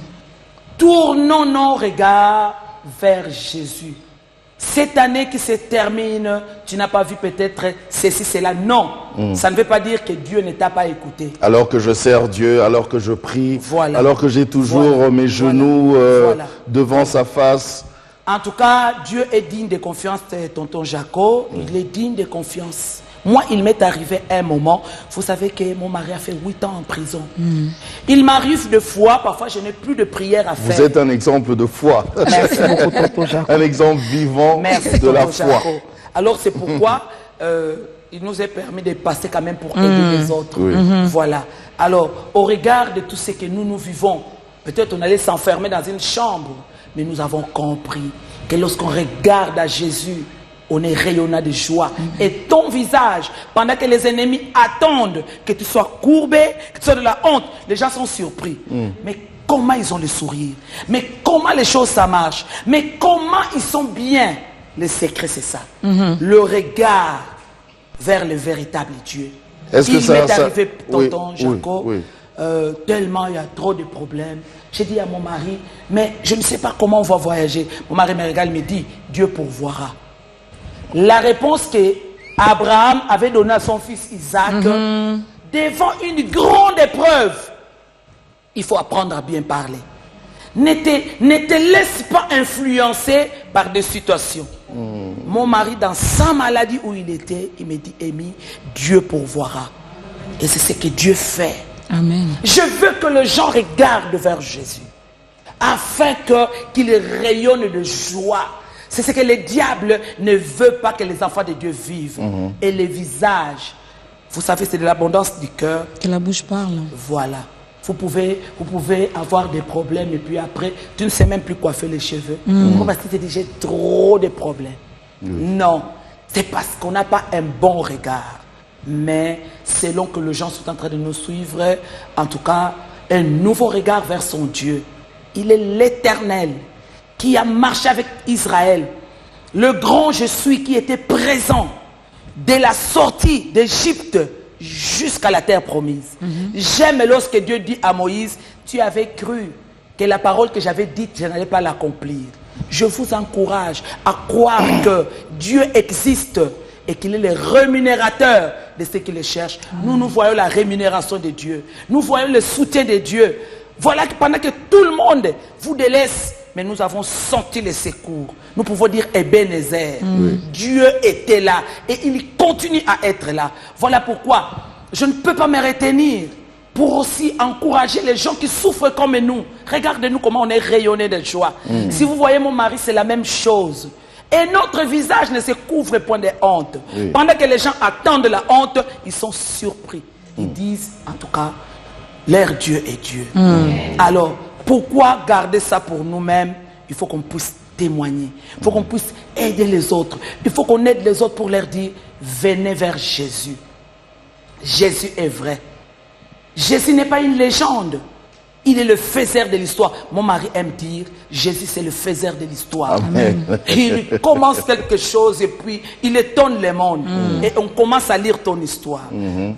Tournons nos regards vers Jésus. Cette année qui se termine, tu n'as pas vu peut-être ceci, cela. Non, ça ne veut pas dire que Dieu ne t'a pas écouté. Alors que je sers Dieu, alors que je prie, Voilà. alors que j'ai toujours mes genoux devant sa face. En tout cas, Dieu est digne de confiance, tonton Jaco. Il est digne de confiance. Moi, il m'est arrivé un moment, vous savez que mon mari a fait 8 ans en prison. Il m'arrive de fois, parfois je n'ai plus de prière à faire. Vous êtes un exemple de foi. Merci beaucoup, Tonton Jaco. Un exemple vivant Merci, de la Tonton foi. Jaco. Alors c'est pourquoi il nous est permis de passer quand même pour aider les autres. Oui. Voilà. Alors, au regard de tout ce que nous vivons, peut-être on allait s'enfermer dans une chambre, mais nous avons compris que lorsqu'on regarde à Jésus, on est rayonnant de joie. Et ton visage, pendant que les ennemis attendent que tu sois courbé, que tu sois de la honte, les gens sont surpris. Mais comment ils ont le sourire? Mais comment les choses ça marche? Mais comment ils sont bien? Le secret, c'est ça. Le regard vers le véritable Dieu. Est-ce que il ça- m'est ça- arrivé, tonton oui, Jaco, oui. tellement il y a trop de problèmes. J'ai dit à mon mari, mais je ne sais pas comment on va voyager. Mon mari me regarde, il me dit, Dieu pourvoira. La réponse que Abraham avait donnée à son fils Isaac, devant une grande épreuve, il faut apprendre à bien parler. Ne te laisse pas influencer par des situations. Mon mari, dans sa maladie où il était, il me dit, Amy, Dieu pourvoira. Et c'est ce que Dieu fait. Amen. Je veux que les gens regardent vers Jésus, afin qu'il rayonne de joie. C'est ce que le diable ne veut pas que les enfants de Dieu vivent. Et les visages, vous savez, c'est de l'abondance du cœur. Que la bouche parle. Voilà. Vous pouvez avoir des problèmes et puis après, tu ne sais même plus coiffer les cheveux. Pourquoi? Parce que tu te dis, j'ai trop de problèmes. Non, c'est parce qu'on n'a pas un bon regard. Mais selon que les gens sont en train de nous suivre, en tout cas, un nouveau regard vers son Dieu. Il est l'Éternel qui a marché avec Israël. Le grand je suis qui était présent dès la sortie d'Égypte jusqu'à la terre promise. J'aime lorsque Dieu dit à Moïse, tu avais cru que la parole que j'avais dite, je n'allais pas l'accomplir. Je vous encourage à croire que Dieu existe et qu'il est le rémunérateur de ceux qui le cherchent. Nous voyons la rémunération de Dieu. Nous voyons le soutien de Dieu. Voilà que pendant que tout le monde vous délaisse, mais nous avons senti les secours. Nous pouvons dire Ebenezer. Dieu était là et il continue à être là. Voilà pourquoi je ne peux pas me retenir pour aussi encourager les gens qui souffrent comme nous. Regardez-nous comment on est rayonné de joie. Si vous voyez mon mari, c'est la même chose. Et notre visage ne se couvre point de honte. Pendant que les gens attendent la honte, ils sont surpris. Ils disent, en tout cas, leur Dieu est Dieu. Alors, pourquoi garder ça pour nous-mêmes? Il faut qu'on puisse témoigner. Il faut qu'on puisse aider les autres. Il faut qu'on aide les autres pour leur dire, venez vers Jésus. Jésus est vrai. Jésus n'est pas une légende. Il est le faiseur de l'histoire. Mon mari aime dire, Jésus c'est le faiseur de l'histoire. Amen. Il commence quelque chose et puis il étonne le monde. Et on commence à lire ton histoire.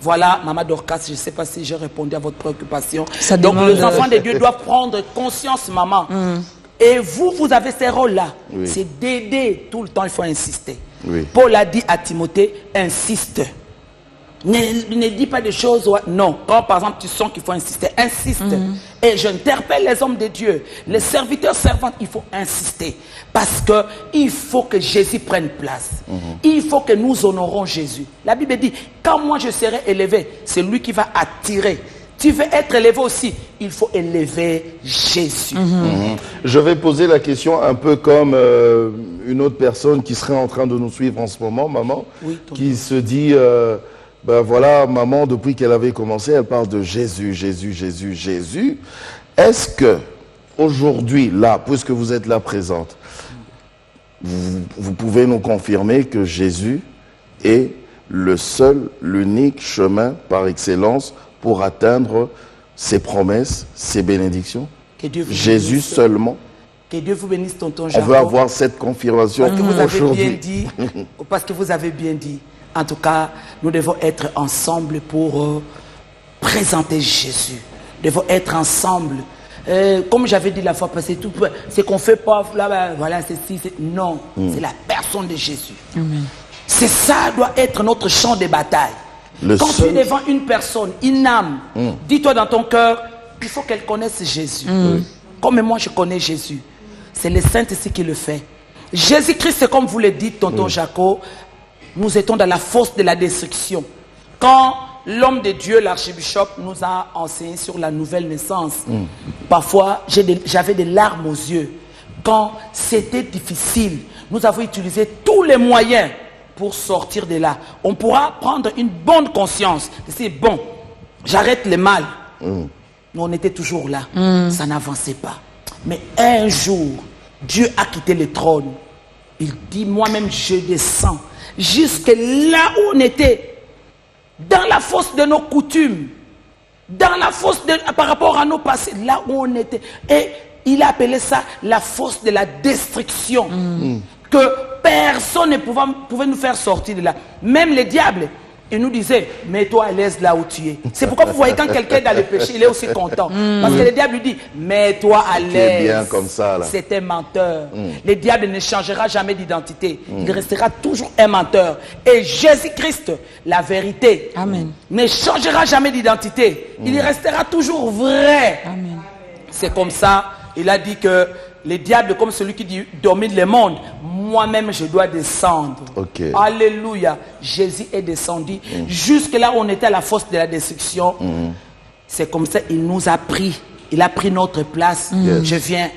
Voilà, Maman Dorcas, je ne sais pas si j'ai répondu à votre préoccupation. Ça Donc demande- les enfants de Dieu doivent prendre conscience, maman. Et vous avez ces rôles-là. Oui. C'est d'aider tout le temps, il faut insister. Oui. Paul a dit à Timothée, insiste. Ne dis pas des choses, non. Quand par exemple tu sens qu'il faut insister, insiste. Et j'interpelle les hommes de Dieu, les serviteurs servantes, il faut insister. Parce que il faut que Jésus prenne place. Il faut que nous honorons Jésus. La Bible dit, quand moi je serai élevé, c'est lui qui va attirer. Tu veux être élevé aussi, il faut élever Jésus. Je vais poser la question un peu comme une autre personne qui serait en train de nous suivre en ce moment, maman, Oui, tonton. qui se dit, ben voilà, maman, depuis qu'elle avait commencé, elle parle de Jésus, Jésus, Jésus, Jésus. Est-ce que aujourd'hui, là, puisque vous êtes là présente, vous pouvez nous confirmer que Jésus est le seul, l'unique chemin par excellence pour atteindre ses promesses, ses bénédictions? Que Dieu vous Jésus bénisse. seulement? Que Dieu vous bénisse, tonton On Jacob. veut avoir cette confirmation Parce que vous avez bien aujourd'hui. dit, parce que vous avez bien dit. En tout cas, nous devons être ensemble pour présenter Jésus. Nous devons être ensemble. Comme j'avais dit la fois passée, tout ce qu'on fait pas, là, voilà, ceci, non, c'est la personne de Jésus. C'est ça doit être notre champ de bataille. Le Quand tu es seul- devant une personne, une âme, dis-toi dans ton cœur, il faut qu'elle connaisse Jésus. Comme moi je connais Jésus. C'est le Saint-Esprit qui le fait. Jésus-Christ, c'est comme vous le dites, tonton Jaco, nous étions dans la fosse de la destruction. Quand l'homme de Dieu, l'archibishop, nous a enseigné sur la nouvelle naissance, parfois j'avais des larmes aux yeux. Quand c'était difficile, nous avons utilisé tous les moyens pour sortir de là. On pourra prendre une bonne conscience. C'est bon, j'arrête le mal. Mais on était toujours là. Ça n'avançait pas. Mais un jour, Dieu a quitté le trône. Il dit, moi-même, je descends jusque là où on était. Dans la fosse de nos coutumes. Dans la fosse par rapport à nos passés. Là où on était. Et il a appelé ça la fosse de la destruction. Que personne ne pouvait nous faire sortir de là. Même les diables. Il nous disait, mets-toi à l'aise là où tu es. C'est pourquoi vous voyez quand quelqu'un est dans le péché, il est aussi content. Parce que le diable lui dit, mets-toi à l'aise. Tu es bien comme ça là. C'est un menteur. Le diable ne changera jamais d'identité. Il restera toujours un menteur. Et Jésus-Christ, la vérité, Amen. ne changera jamais d'identité. Il restera toujours vrai. Amen. C'est comme ça, il a dit que le diable, comme celui qui domine le monde, moi-même je dois descendre. Okay. Alléluia. Jésus est descendu. Jusque là où on était à la fosse de la destruction. C'est comme ça, il nous a pris. Il a pris notre place. Je viens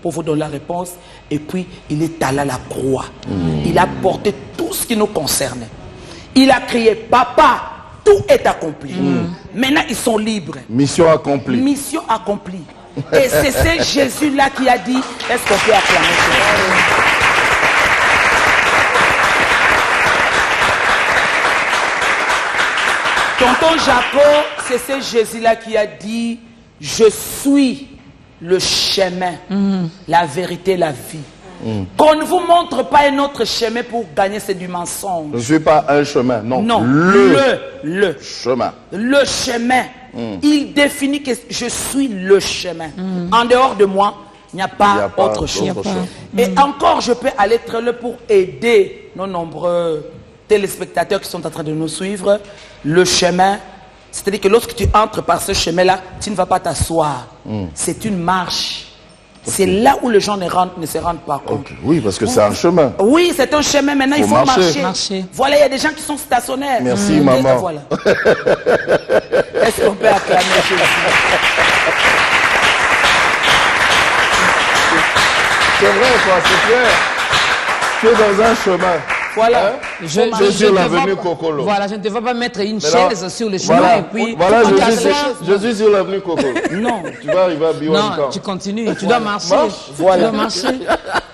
pour vous donner la réponse. Et puis, il est allé à la croix. Il a porté tout ce qui nous concernait. Il a crié, papa, tout est accompli. Maintenant, ils sont libres. Mission accomplie. Mission accomplie. Et c'est ce Jésus-là qui a dit, est-ce qu'on peut acclamer Jésus? Tonton Jacob, c'est ce Jésus-là qui a dit, je suis le chemin, la vérité, la vie. Qu'on ne vous montre pas un autre chemin pour gagner, c'est du mensonge. Je ne suis pas un chemin, non. Non, le chemin. Le chemin. Il définit que je suis le chemin. En dehors de moi, il n'y a pas autre chose. Et encore, je peux aller très loin pour aider nos nombreux téléspectateurs qui sont en train de nous suivre. Le chemin, c'est-à-dire que lorsque tu entres par ce chemin-là, tu ne vas pas t'asseoir. C'est une marche. C'est là où les gens ne se rendent pas compte. Oui, parce que c'est un chemin. Oui, c'est un chemin. Maintenant, il faut marcher. Voilà, il y a des gens qui sont stationnaires. Merci, maman. Voilà. Est-ce qu'on peut acclamer Jésus? C'est vrai, quoi, c'est clair. Tu es dans un chemin. Voilà. Jésus l'avenue Cocolo. Voilà, je ne te vais pas mettre une chaise sur le chemin Voilà, et puis... voilà, tu je suis sur l'avenue Cocolo. Non. Tu vas arriver à Bionican. Non, tu continues, tu dois marcher. Voilà. Tu dois marcher.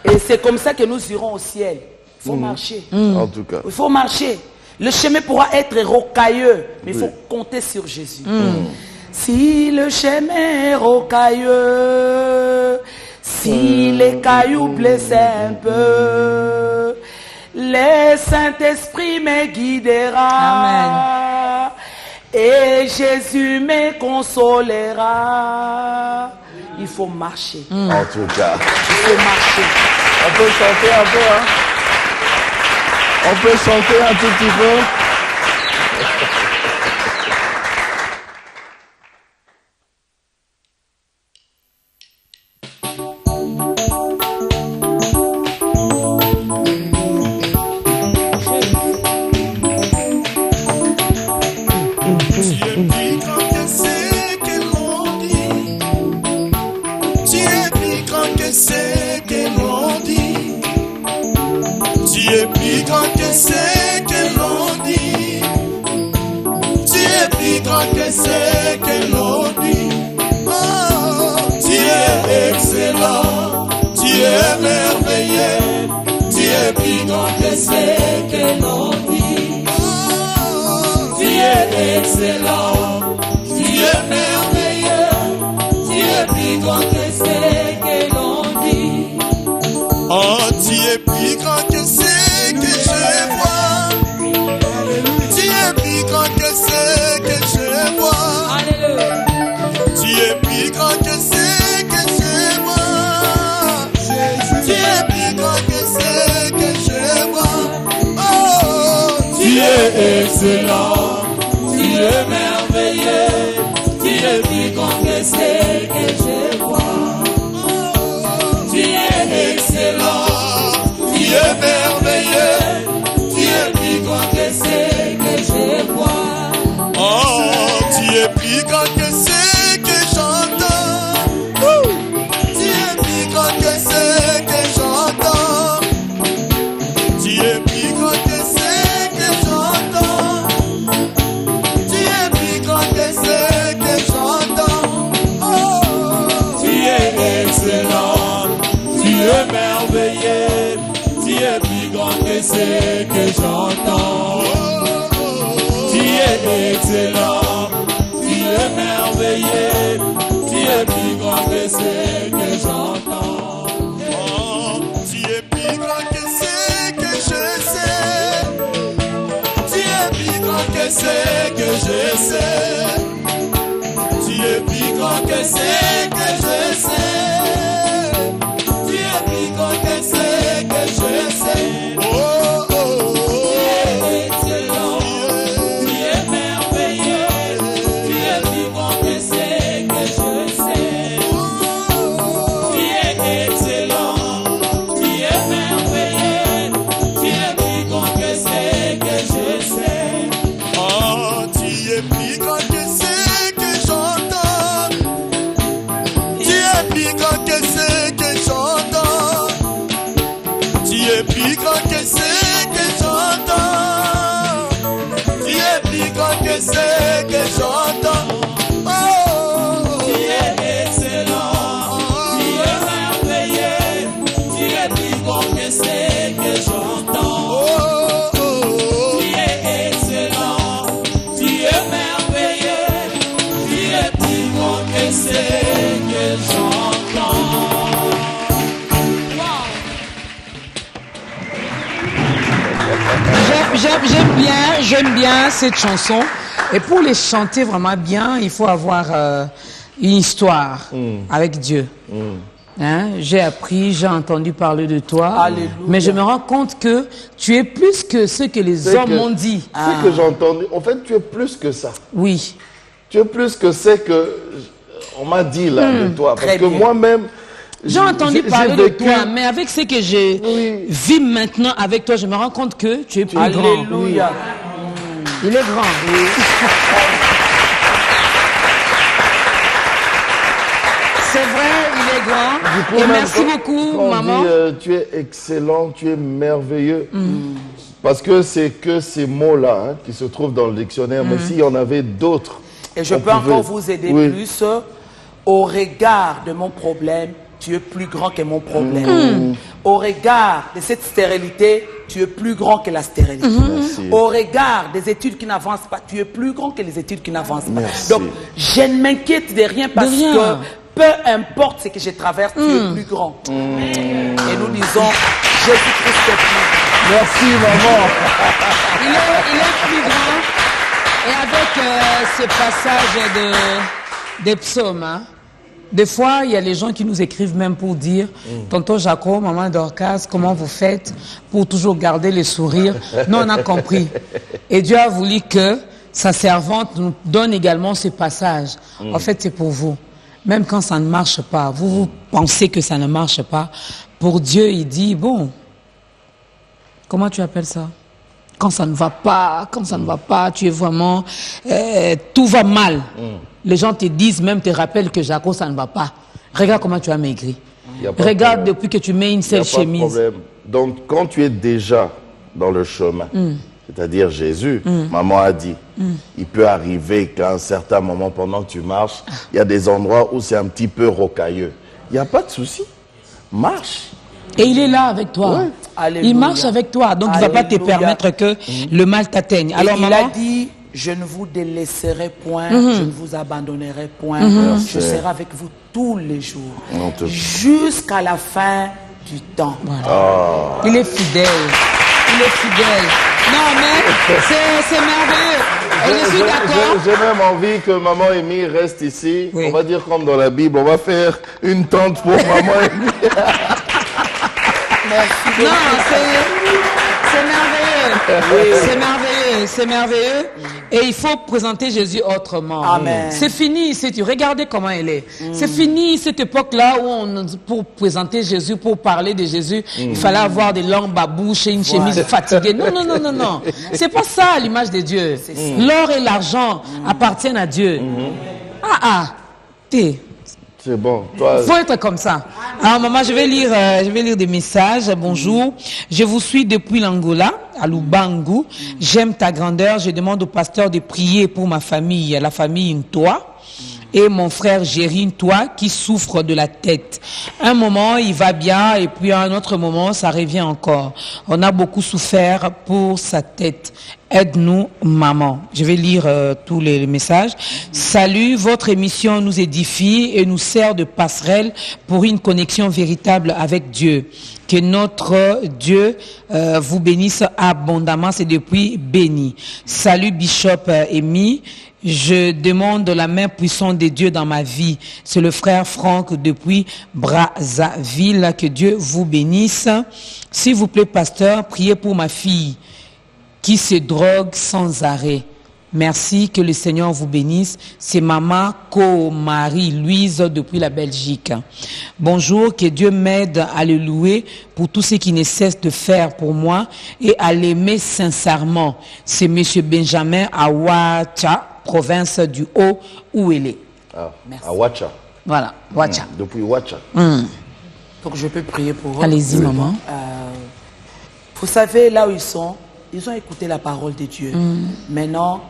Et c'est comme ça que nous irons au ciel. Il faut marcher. En tout cas. Il faut marcher. Le chemin pourra être rocailleux, mais il faut compter sur Jésus. Si le chemin est rocailleux, si les cailloux blessent un peu, le Saint-Esprit me guidera. Amen. Et Jésus me consolera. Il faut marcher. En tout cas. Il faut marcher. On peut chanter un peu, hein? On peut chanter un tout petit peu? plus grand que ce que j'entends. Tu es plus grand que ce que j'entends. Tu es plus grand que ce que j'entends. Tu es plus grand que ce que j'entends. Tu es excellent, tu es merveilleux, tu es plus grand que ce que j'entends. Tu es excellent, tu es merveilleux, tu es plus grand que ce que j'entends. Tu es plus grand que ce que je sais. Tu es plus grand que ce que je sais. Tu es plus grand que ce que je sais. Tu es plus grand que ce que je sais. Tu es excellent, tu es merveilleux, tu es plus grand que ce que je sais. Tu es excellent, tu es merveilleux, tu es plus grand que ce que je sais. Tu es plus grand que ce que j'entends. Tu es plus grand que ce que j'entends. Tu es plus grand que ce que j'entends. Tu es plus grand que ce que j'entends. Tu es excellent, tu es merveilleux, tu es plus grand que ce que j'entends. Tu es excellent, tu es merveilleux, tu es plus grand que ce que j'entends. J'aime bien cette chanson. Et pour les chanter vraiment bien, il faut avoir une histoire avec Dieu. Hein? J'ai appris, j'ai entendu parler de toi. Alléluia. Mais je me rends compte que tu es plus que ce que les hommes m'ont dit. Ce que j'ai entendu, en fait, tu es plus que ça. Oui. Tu es plus que ce que on m'a dit là de toi. Parce Très que bien. moi-même, J'ai entendu parler de toi, mais avec ce que je Oui. vis maintenant avec toi, je me rends compte que tu es plus grand. Alléluia. Il est grand. C'est vrai, il est grand. Du coup, Et même merci quand- beaucoup, quand on maman. dit, tu es excellent, tu es merveilleux. Parce que c'est que ces mots-là hein, qui se trouvent dans le dictionnaire. Mais s'il y en avait d'autres. Et je on peux pouvait- encore vous aider Oui. plus. Au regard de mon problème, tu es plus grand que mon problème. Au regard de cette stérilité, tu es plus grand que la stérilité. Merci. Au regard des études qui n'avancent pas, tu es plus grand que les études qui n'avancent pas. Merci. Donc, je ne m'inquiète de rien parce rien. que peu importe ce que je traverse, tu es plus grand. Et nous disons, Jésus-Christ est plus grand. Merci, maman. Il est plus grand. Et avec ce passage des psaumes, hein, des fois, il y a les gens qui nous écrivent même pour dire Tonton Jaco, maman Dorcas, comment vous faites pour toujours garder le sourire? Nous, on a compris. Et Dieu a voulu que sa servante nous donne également ce passage. En fait, c'est pour vous. Même quand ça ne marche pas, vous pensez que ça ne marche pas. Pour Dieu, il dit, bon, comment tu appelles ça? Quand ça ne va pas, tu es vraiment, tout va mal. Les gens te disent, même te rappellent que Jaco, ça ne va pas. Regarde comment tu as maigri. Y a pas de Regarde problème. depuis que tu mets une Y a seule pas de chemise. problème. Donc, quand tu es déjà dans le chemin, c'est-à-dire Jésus, maman a dit, il peut arriver qu'à un certain moment, pendant que tu marches, il y a des endroits où c'est un petit peu rocailleux. Il n'y a pas de souci. Marche. Et il est là avec toi. Ouais. Alléluia. Il marche avec toi. Donc, il ne va pas te Alléluia. permettre que le mal t'atteigne. Et Alors, il a maman, dit, je ne vous délaisserai point, je ne vous abandonnerai point, je serai avec vous tous les jours, On te- jusqu'à la fin du temps. il est fidèle. Il est fidèle. Non, mais c'est merveilleux. Et je suis d'accord. J'ai même envie que maman Amy reste ici. Oui. On va dire comme dans la Bible, on va faire une tente pour maman Amy. Non, c'est merveilleux. C'est merveilleux. c'est merveilleux. Et il faut présenter Jésus autrement. Amen. C'est fini, regardez comment il est. C'est fini cette époque-là où pour présenter Jésus, pour parler de Jésus, il fallait avoir des langues à bouche et une chemise fatiguée. Non, non, non, non, non. C'est pas ça l'image de Dieu. L'or et l'argent appartiennent à Dieu. C'est bon. Toi, faut être comme ça. Alors maman, je vais lire des messages. Bonjour, je vous suis depuis l'Angola, à Lubangu. J'aime ta grandeur. Je demande au pasteur de prier pour ma famille, la famille Ntoa, et mon frère Géry Ntoa qui souffre de la tête. Un moment, il va bien, et puis à un autre moment, ça revient encore. On a beaucoup souffert pour sa tête. Aide-nous, maman. Je vais lire tous les messages. Salut, votre émission nous édifie et nous sert de passerelle pour une connexion véritable avec Dieu. Que notre Dieu vous bénisse abondamment. C'est depuis Béni. Salut, Bishop Amy. Je demande la main puissante de Dieu dans ma vie. C'est le frère Franck depuis Brazzaville. Que Dieu vous bénisse. S'il vous plaît, pasteur, priez pour ma fille qui se drogue sans arrêt. Merci, que le Seigneur vous bénisse. C'est maman Marie Louise depuis la Belgique. Bonjour, que Dieu m'aide à le louer pour tout ce qu'il ne cesse de faire pour moi et à l'aimer sincèrement. C'est monsieur Benjamin à Ouacha, province du Haut, où il est. à Ouacha. Voilà, Ouacha. Depuis Ouacha. Donc je peux prier pour eux. Allez-y, maman. Vous savez, là où ils ont écouté la parole de Dieu. Maintenant,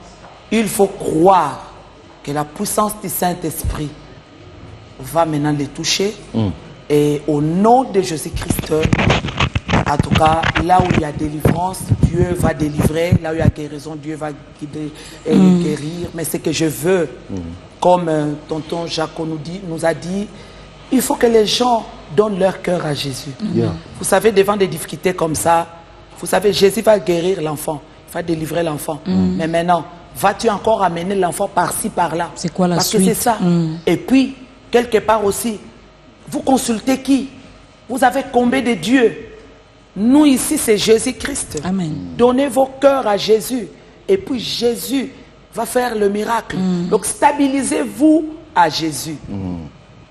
il faut croire que la puissance du Saint-Esprit va maintenant les toucher. Et au nom de Jésus-Christ, en tout cas, là où il y a délivrance, Dieu va délivrer. Là où il y a guérison, Dieu va guider et guérir. Mais ce que je veux, comme tonton Jaco nous a dit, il faut que les gens donnent leur cœur à Jésus. Vous savez, devant des difficultés comme ça, vous savez, Jésus va guérir l'enfant, il va délivrer l'enfant. Mais maintenant, vas-tu encore amener l'enfant par-ci, par-là? C'est quoi la Parce suite? que c'est ça. Et puis, quelque part aussi, vous consultez qui? Vous avez combien de dieux? Nous ici, c'est Jésus-Christ. Amen. Donnez vos cœurs à Jésus. Et puis, Jésus va faire le miracle. Donc, stabilisez-vous à Jésus.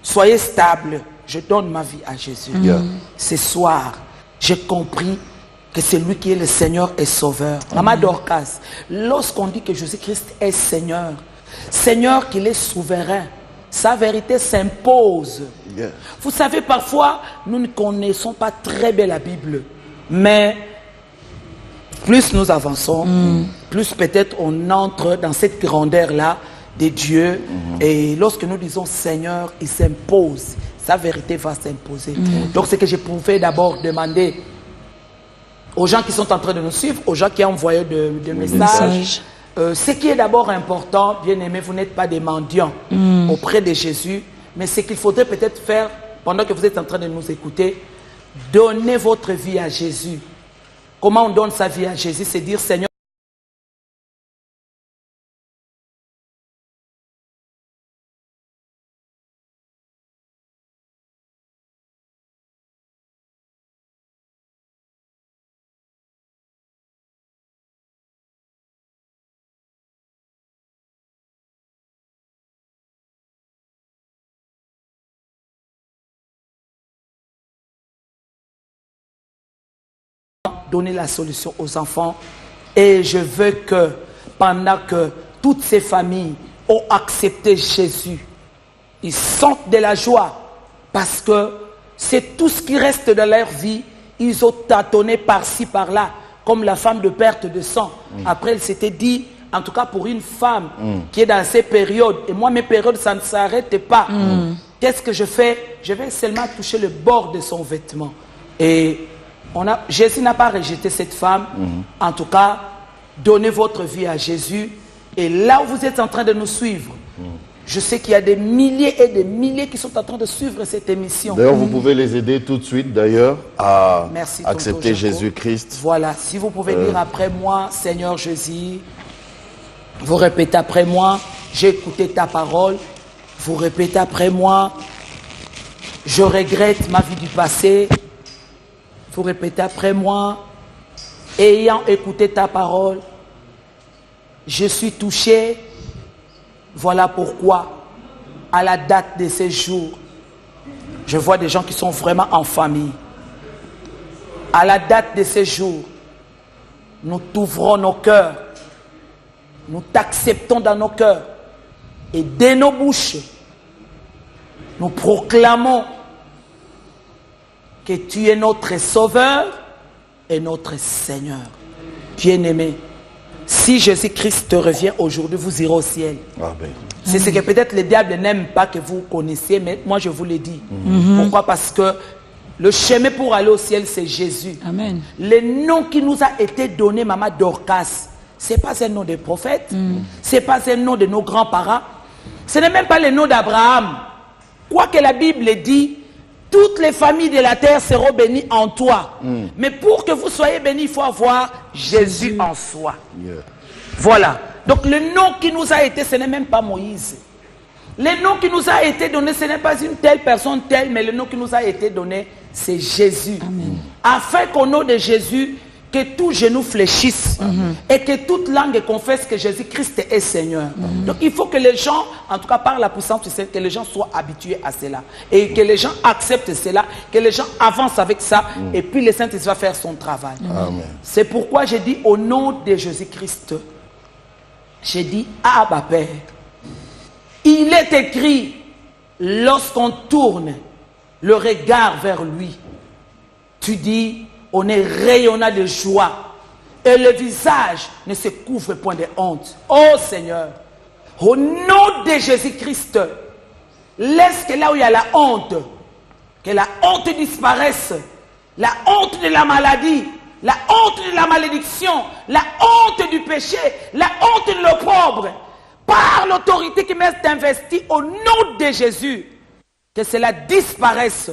Soyez stable. Je donne ma vie à Jésus. Ce soir, j'ai compris que c'est lui qui est le Seigneur et Sauveur. Maman Dorcas, lorsqu'on dit que Jésus-Christ est Seigneur, Seigneur qu'il est souverain, sa vérité s'impose. Vous savez, parfois, nous ne connaissons pas très bien la Bible, mais plus nous avançons, plus peut-être on entre dans cette grandeur-là de Dieu. Et lorsque nous disons Seigneur, il s'impose, sa vérité va s'imposer. Donc, ce que je pouvais d'abord demander aux gens qui sont en train de nous suivre, aux gens qui ont envoyé des messages. Ce qui est d'abord important, bien aimé, vous n'êtes pas des mendiants auprès de Jésus, mais ce qu'il faudrait peut-être faire, pendant que vous êtes en train de nous écouter, donnez votre vie à Jésus. Comment on donne sa vie à Jésus? C'est dire, Seigneur, donner la solution aux enfants. Et je veux que pendant que toutes ces familles ont accepté Jésus, ils sentent de la joie parce que c'est tout ce qui reste de leur vie. Ils ont tâtonné par-ci, par-là, comme la femme de perte de sang. Après, elle s'était dit, en tout cas pour une femme qui est dans ces périodes, et moi mes périodes, ça ne s'arrête pas. Qu'est-ce que je fais? Je vais seulement toucher le bord de son vêtement. Et Jésus n'a pas rejeté cette femme. En tout cas, donnez votre vie à Jésus. Et là où vous êtes en train de nous suivre, je sais qu'il y a des milliers et des milliers qui sont en train de suivre cette émission. D'ailleurs, vous pouvez les aider tout de suite, d'ailleurs, à Merci, accepter tonton Jaco. Jésus-Christ. Voilà, si vous pouvez dire après moi, Seigneur Jésus, vous répétez après moi, j'ai écouté ta parole. Vous répétez après moi, je regrette ma vie du passé. Vous répétez après moi, ayant écouté ta parole, je suis touché. Voilà pourquoi, à la date de ces jours, je vois des gens qui sont vraiment en famille. À la date de ces jours, nous t'ouvrons nos cœurs, nous t'acceptons dans nos cœurs et de nos bouches, nous proclamons que tu es notre Sauveur et notre Seigneur. Bien-aimé, si Jésus-Christ revient aujourd'hui, vous irez au ciel. Amen. C'est ce que peut-être le diable n'aime pas que vous connaissiez, mais moi je vous le dis. Pourquoi? Parce que le chemin pour aller au ciel, c'est Jésus. Amen. Le nom qui nous a été donné, Maman Dorcas, ce n'est pas un nom de prophète, ce n'est pas un nom de nos grands-parents, ce n'est même pas le nom d'Abraham. Quoi que la Bible dit, toutes les familles de la terre seront bénies en toi. Mais pour que vous soyez bénis, il faut avoir Jésus en soi. Yeah. Voilà. Donc le nom qui nous a été, ce n'est même pas Moïse. Le nom qui nous a été donné, ce n'est pas une telle personne telle, mais le nom qui nous a été donné, c'est Jésus. Amen. Afin qu'au nom de Jésus, que tout genou fléchisse et que toute langue confesse que Jésus-Christ est Seigneur. Donc il faut que les gens, en tout cas par la puissance du Seigneur, que les gens soient habitués à cela. Et que les gens acceptent cela, que les gens avancent avec ça. Et puis le Saint-Esprit va faire son travail. C'est pourquoi j'ai dit au nom de Jésus-Christ, j'ai dit Abba Père. Il est écrit, lorsqu'on tourne le regard vers lui, tu dis, on est rayonnant de joie et le visage ne se couvre point de honte. Oh Seigneur, au nom de Jésus-Christ, laisse que là où il y a la honte, que la honte disparaisse, la honte de la maladie, la honte de la malédiction, la honte du péché, la honte de l'opprobre, par l'autorité qui m'est investie au nom de Jésus, que cela disparaisse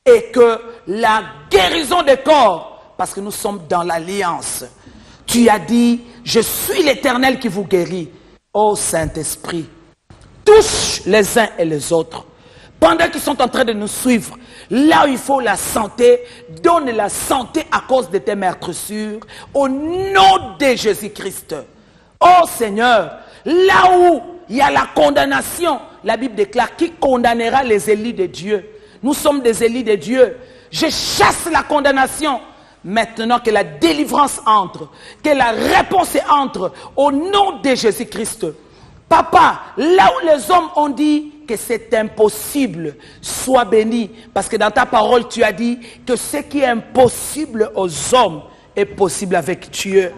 et que la guérison des corps, parce que nous sommes dans l'alliance, tu as dit, je suis l'Éternel qui vous guérit. Ô Saint-Esprit, touche les uns et les autres. Pendant qu'ils sont en train de nous suivre, là où il faut la santé, donne la santé à cause de tes meurtrissures, au nom de Jésus-Christ. Oh Seigneur, là où il y a la condamnation, la Bible déclare, qui condamnera les élus de Dieu? Nous sommes des élus de Dieu. Je chasse la condamnation. Maintenant que la délivrance entre, que la réponse entre, au nom de Jésus-Christ. Papa, là où les hommes ont dit que c'est impossible, sois béni. Parce que dans ta parole, tu as dit que ce qui est impossible aux hommes est possible avec Dieu.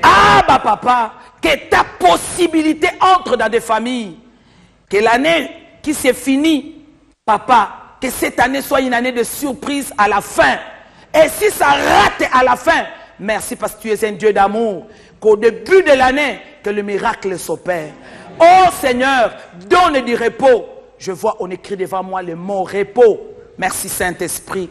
Ah, bah papa, que ta possibilité entre dans des familles. Que l'année qui s'est finie, papa, que cette année soit une année de surprise à la fin. Et si ça rate à la fin, merci parce que tu es un Dieu d'amour. Qu'au début de l'année, que le miracle s'opère. Oh Seigneur, donne du repos. Je vois, on écrit devant moi le mot repos. Merci Saint-Esprit.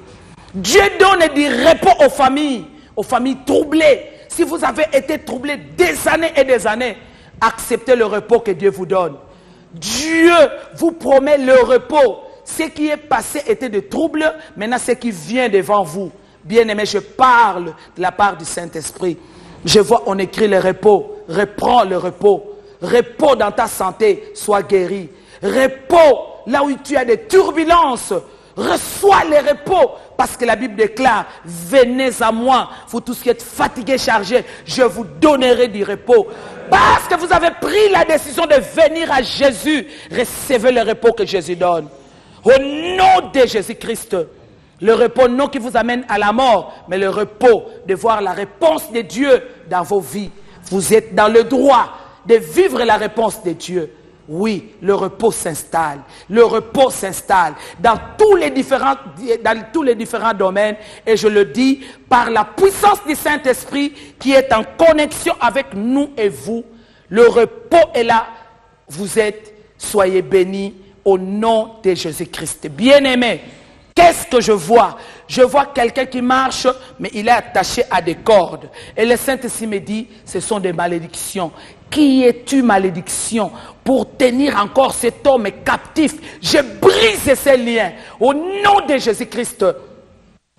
Dieu donne du repos aux familles troublées. Si vous avez été troublés des années et des années, acceptez le repos que Dieu vous donne. Dieu vous promet le repos. Ce qui est passé était de troubles, maintenant ce qui vient devant vous. Bien-aimé, je parle de la part du Saint-Esprit. Je vois, on écrit le repos. Reprends le repos. Repos dans ta santé, sois guéri. Repos, là où tu as des turbulences, reçois le repos. Parce que la Bible déclare, venez à moi, vous tous qui êtes fatigués, chargés, je vous donnerai du repos. Parce que vous avez pris la décision de venir à Jésus, recevez le repos que Jésus donne. Au nom de Jésus-Christ, le repos non qui vous amène à la mort, mais le repos de voir la réponse de Dieu dans vos vies. Vous êtes dans le droit de vivre la réponse de Dieu. Oui, le repos s'installe. Le repos s'installe dans tous les différents domaines. Et je le dis par la puissance du Saint-Esprit qui est en connexion avec nous et vous. Le repos est là. Vous êtes, soyez bénis au nom de Jésus-Christ. Bien-aimé, qu'est-ce que je vois? Je vois quelqu'un qui marche, mais il est attaché à des cordes. Et le Saint-Esprit me dit, ce sont des malédictions. Qui es-tu, malédiction, pour tenir encore cet homme captif? Je brise ces liens au nom de Jésus-Christ.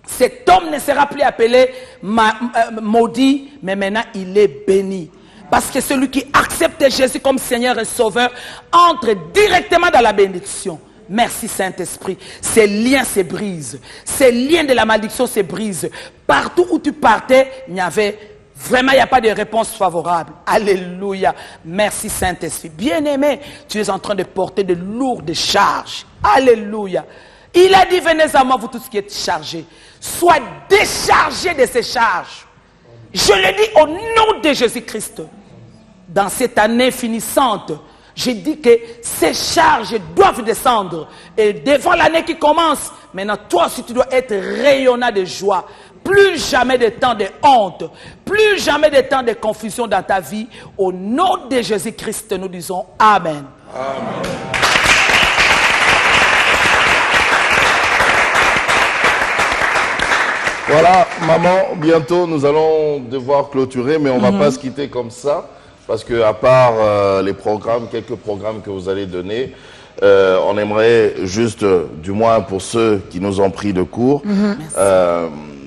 Cet homme ne sera plus appelé maudit, mais maintenant il est béni. Parce que celui qui accepte Jésus comme Seigneur et Sauveur entre directement dans la bénédiction. Merci Saint-Esprit. Ces liens se brisent. Ces liens de la malédiction se brisent. Partout où tu partais, il n'y a pas de réponse favorable. Alléluia. Merci Saint-Esprit. Bien-aimé, tu es en train de porter de lourdes charges. Alléluia. Il a dit, venez à moi, vous tous qui êtes chargés. Sois déchargés de ces charges. Je le dis au nom de Jésus-Christ. Dans cette année finissante, j'ai dit que ces charges doivent descendre. Et devant l'année qui commence, maintenant toi aussi tu dois être rayonnant de joie. Plus jamais de temps de honte. Plus jamais de temps de confusion dans ta vie. Au nom de Jésus-Christ, nous disons Amen. Amen. Voilà, maman, bientôt nous allons devoir clôturer, mais on ne va pas se quitter comme ça, parce que à part les programmes, quelques programmes que vous allez donner, on aimerait juste, du moins pour ceux qui nous ont pris de court,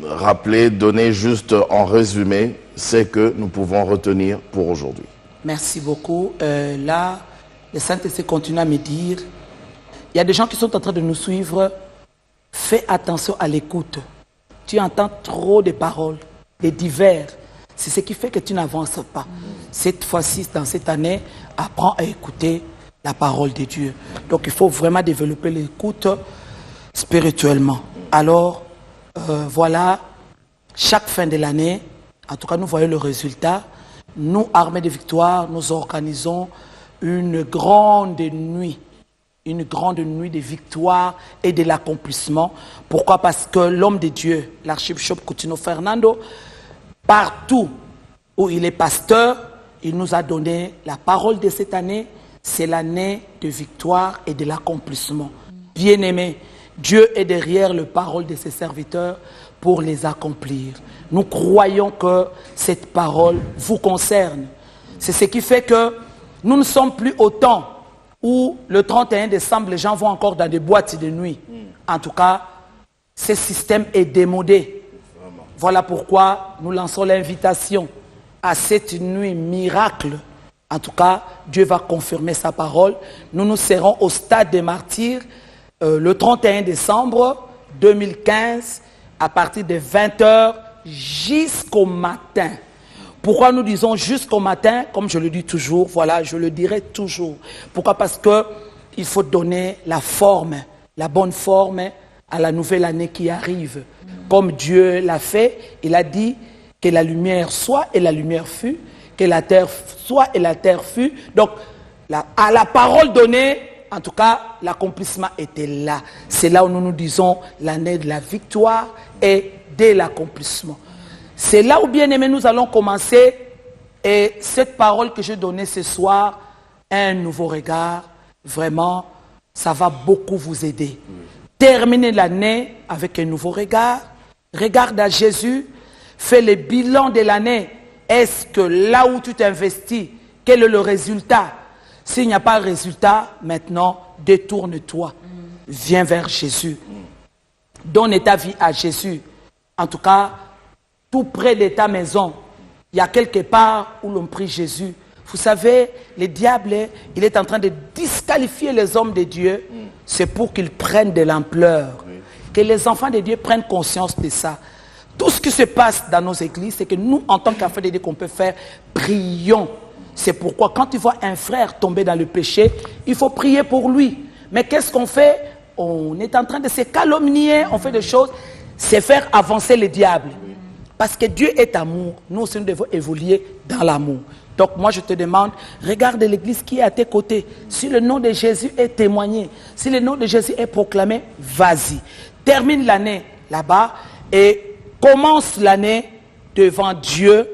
rappeler, donner juste en résumé ce que nous pouvons retenir pour aujourd'hui. Merci beaucoup. Là, le Saint-Esprit continue à me dire, il y a des gens qui sont en train de nous suivre, fais attention à l'écoute. Tu entends trop de paroles, des divers. C'est ce qui fait que tu n'avances pas. Cette fois-ci, dans cette année, apprends à écouter la parole de Dieu. Donc, il faut vraiment développer l'écoute spirituellement. Alors, voilà, chaque fin de l'année, en tout cas, nous voyons le résultat. Nous, Armée de Victoire, nous organisons une grande nuit de victoire et de l'accomplissement. Pourquoi? Parce que l'homme de Dieu, l'archibishop Coutinho Fernando, partout où il est pasteur, il nous a donné la parole de cette année. C'est l'année de victoire et de l'accomplissement. Bien-aimés, Dieu est derrière les paroles de ses serviteurs pour les accomplir. Nous croyons que cette parole vous concerne. C'est ce qui fait que nous ne sommes plus au temps où le 31 décembre, les gens vont encore dans des boîtes de nuit. En tout cas, ce système est démodé. Voilà pourquoi nous lançons l'invitation à cette nuit miracle. En tout cas, Dieu va confirmer sa parole. Nous serons au stade des martyrs le 31 décembre 2015 à partir de 20h jusqu'au matin. Pourquoi nous disons jusqu'au matin? Comme je le dis toujours, voilà, je le dirai toujours. Pourquoi? Parce qu'il faut donner la forme, la bonne forme à la nouvelle année qui arrive. Comme Dieu l'a fait, il a dit que la lumière soit et la lumière fut, que la terre soit et la terre fut. Donc, à la parole donnée, en tout cas, l'accomplissement était là. C'est là où nous nous disons l'année de la victoire et de l'accomplissement. C'est là où, bien aimé, nous allons commencer. Et cette parole que j'ai donnée ce soir, un nouveau regard, vraiment, ça va beaucoup vous aider. Terminez l'année avec un nouveau regard. Regarde à Jésus, fais le bilan de l'année. Est-ce que là où tu t'investis, quel est le résultat? S'il n'y a pas de résultat, maintenant, détourne-toi. Viens vers Jésus. Donne ta vie à Jésus. En tout cas, tout près de ta maison, il y a quelque part où l'on prie Jésus. Vous savez, le diable, il est en train de disqualifier les hommes de Dieu. C'est pour qu'ils prennent de l'ampleur. Que les enfants de Dieu prennent conscience de ça. Tout ce qui se passe dans nos églises, c'est que nous, en tant qu'enfants de Dieu, qu'on peut faire, prions. C'est pourquoi quand tu vois un frère tomber dans le péché, il faut prier pour lui. Mais qu'est-ce qu'on fait? On est en train de se calomnier, on fait des choses, c'est faire avancer le diable. Parce que Dieu est amour. Nous aussi, nous devons évoluer dans l'amour. Donc moi, je te demande, regarde l'église qui est à tes côtés. Si le nom de Jésus est témoigné, si le nom de Jésus est proclamé, vas-y. Termine l'année là-bas et commence l'année devant Dieu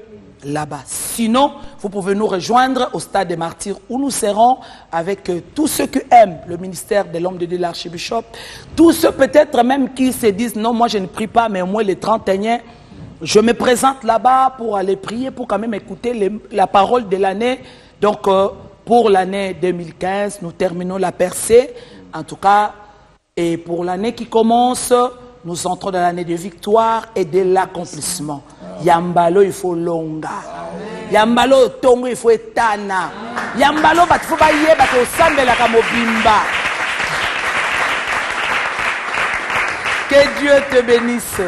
là-bas. Sinon, vous pouvez nous rejoindre au stade des martyrs où nous serons avec tous ceux qui aiment le ministère de l'homme de Dieu, l'archibishop. Tous ceux peut-être même qui se disent, non, moi je ne prie pas, mais moi les 31, je me présente là-bas pour aller prier, pour quand même écouter la parole de l'année. Donc, pour l'année 2015, nous terminons la percée. En tout cas, et pour l'année qui commence, nous entrons dans l'année de victoire et de l'accomplissement. Yambalo, il faut longa. Yambalo tongo il faut etana. Yambalo bat faut ba yeba ko sambela ka mobimba. Que Dieu te bénisse.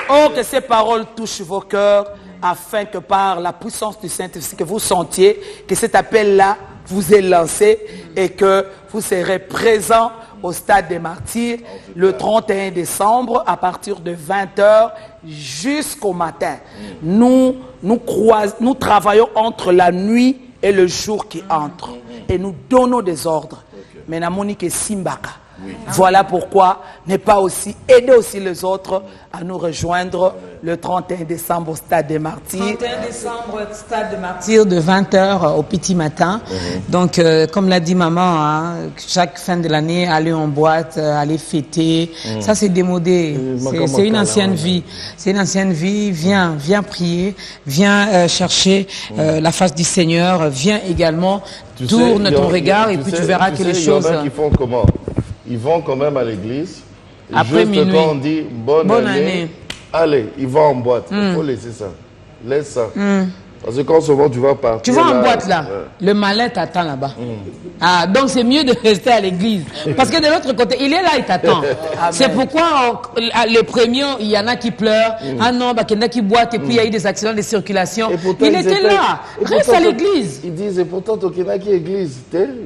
Oh, que ces paroles touchent vos cœurs, afin que par la puissance du Saint-Esprit, que vous sentiez que cet appel-là vous est lancé et que vous serez présents au stade des martyrs le 31 décembre à partir de 20h jusqu'au matin. Nous travaillons entre la nuit et le jour qui entre et nous donnons des ordres. Mais Monique Simbaka. Voilà pourquoi n'est pas aussi aider aussi les autres à nous rejoindre le 31 décembre au stade des martyrs. 31 décembre, stade des martyrs de 20h au petit matin. Donc, comme l'a dit maman, hein, chaque fin de l'année, aller en boîte, aller fêter, ça c'est démodé. C'est une ancienne vie. C'est une ancienne vie. Viens prier, viens chercher la face du Seigneur, viens également, tourne ton regard et puis tu verras que les choses... Il y en a qui font comment? Ils vont quand même à l'église. Après juste minuit. quand on dit bonne année, allez, ils vont en boîte. Il faut laisser ça. Laisse ça. Parce que quand souvent tu vas partir. Tu vas en boîte là, le malin t'attend là-bas. Ah, donc c'est mieux de rester à l'église. Parce que de l'autre côté, il est là, il t'attend. C'est pourquoi les premiers, il y en a qui pleurent. Ah non, il y en a qui boitent et puis il y a eu des accidents de circulation. Pourtant, il était là. Reste à l'église. Ils disent, et pourtant, tu es qui église,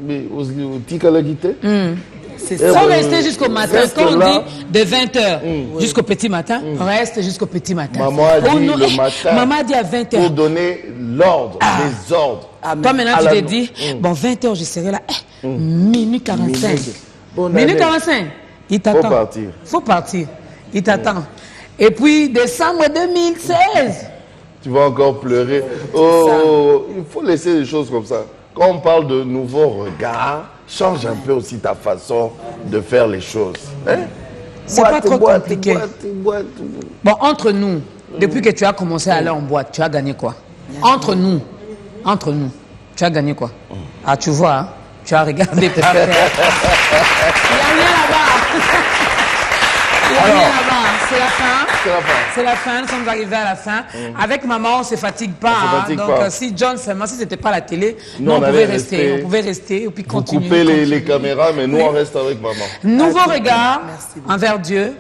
mais au Tikalagité. C'est Faut ça. rester jusqu'au matin. Reste Quand on là. dit de 20h jusqu'au petit matin, reste jusqu'au petit matin. Maman a dit non, le matin. Maman a dit à 20h. Pour donner l'ordre, les ordres. Toi maintenant À tu la- te dis, bon 20h je serai là, minuit 45. Bonne Minuit année. 45, il t'attend. Faut partir. Faut partir, il t'attend. Et puis décembre 2016, Tu vas encore pleurer. Oh, il faut laisser les choses comme ça. Quand on parle de nouveaux regards, change un peu aussi ta façon de faire les choses. Hein? c'est pas trop compliqué. Boîte. Bon, entre nous, depuis que tu as commencé à aller en boîte, tu as gagné quoi? Entre nous, tu as gagné quoi? Ah, tu vois, hein? Tu as regardé par terre. Il n'y a rien là-bas. Il n'y a rien là-bas. C'est la fin. C'est la fin. C'est la fin, nous sommes arrivés à la fin. Avec maman, on ne se fatigue pas. On se hein. fatigue Donc, pas. si John fait mal, si ce n'était pas la télé, Nous, nous, on on pouvait allait rester. rester. On pouvait rester et puis Vous continuer. coupez les continuer. caméras, mais nous, on reste avec maman. Nouveau regard Merci. envers Dieu,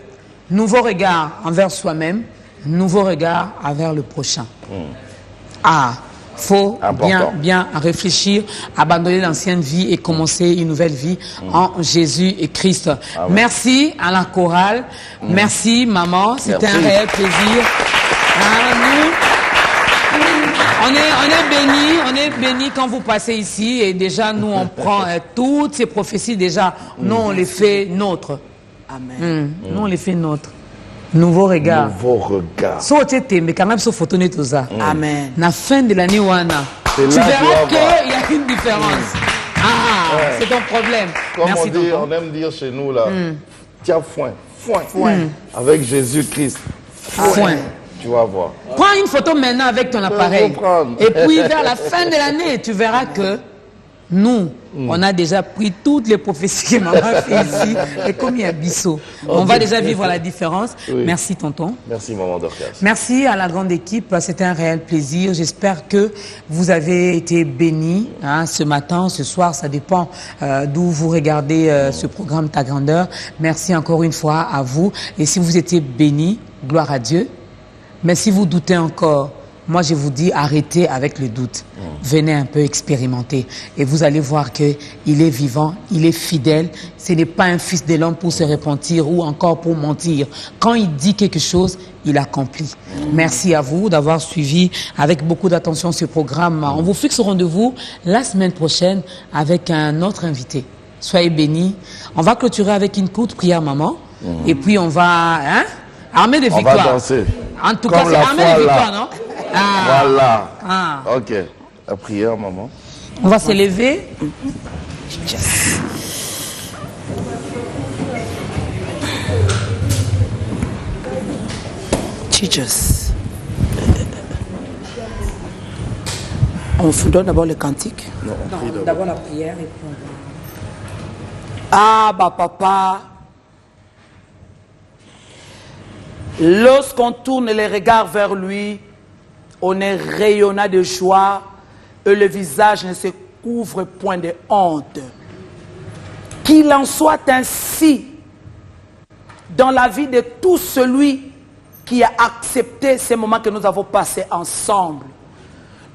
nouveau regard envers soi-même, nouveau regard envers le prochain. Ah, faut Important. bien réfléchir, abandonner l'ancienne vie et commencer une nouvelle vie en Jésus et Christ. Merci à la chorale, merci maman, c'était un Merci. réel plaisir. Ah, on est bénis quand vous passez ici et déjà nous on prend toutes ces prophéties déjà, nous on les fait nôtres. Amen. Nous on les fait nôtres. Nouveau regard. Nouveau regard. So tu es mais quand même so photo net ça. Amen. Na fin de l'année wana. C'est Tu là verras tu vas voir. qu'il y a une différence. Ah, Ouais. c'est ton problème. Comme Merci on dit, tonton. on aime dire chez nous là, tiens foin. Avec Jésus-Christ. Foin. Tu vas voir. Prends une photo maintenant avec ton appareil. reprendre. Et puis vers la fin de l'année, tu verras que nous, on a déjà pris toutes les prophéties que maman a fait ici. Et comme il y a Bissot, on va déjà vivre la différence. Oui. Merci tonton. Merci maman Dorcas. Merci à la grande équipe, c'était un réel plaisir. J'espère que vous avez été bénis hein, ce matin, ce soir, ça dépend d'où vous regardez ce programme Ta Grandeur. Merci encore une fois à vous. Et si vous étiez bénis, gloire à Dieu. Mais si vous doutez encore, moi je vous dis arrêtez avec le doute. Venez un peu expérimenter et vous allez voir que il est vivant, il est fidèle. Ce n'est pas un fils de l'homme pour se repentir ou encore pour mentir. Quand il dit quelque chose, il accomplit. Merci à vous d'avoir suivi avec beaucoup d'attention ce programme. On vous fixe au rendez-vous la semaine prochaine avec un autre invité. Soyez bénis. On va clôturer avec une courte prière, maman. Et puis on va... Hein, armée de On victoire. va danser. En tout Comme cas, c'est la armée fois de victoire, là. non? Ah. Voilà. Ah. Ok. La prière, maman. On va se lever. Jesus. On vous donne d'abord le cantique. Non, on prie d'abord. D'abord la prière et puis on va... Ah, bah papa. Lorsqu'on tourne les regards vers lui, on est rayonnant de joie et le visage ne se couvre point de honte. Qu'il en soit ainsi dans la vie de tout celui qui a accepté ces moments que nous avons passés ensemble.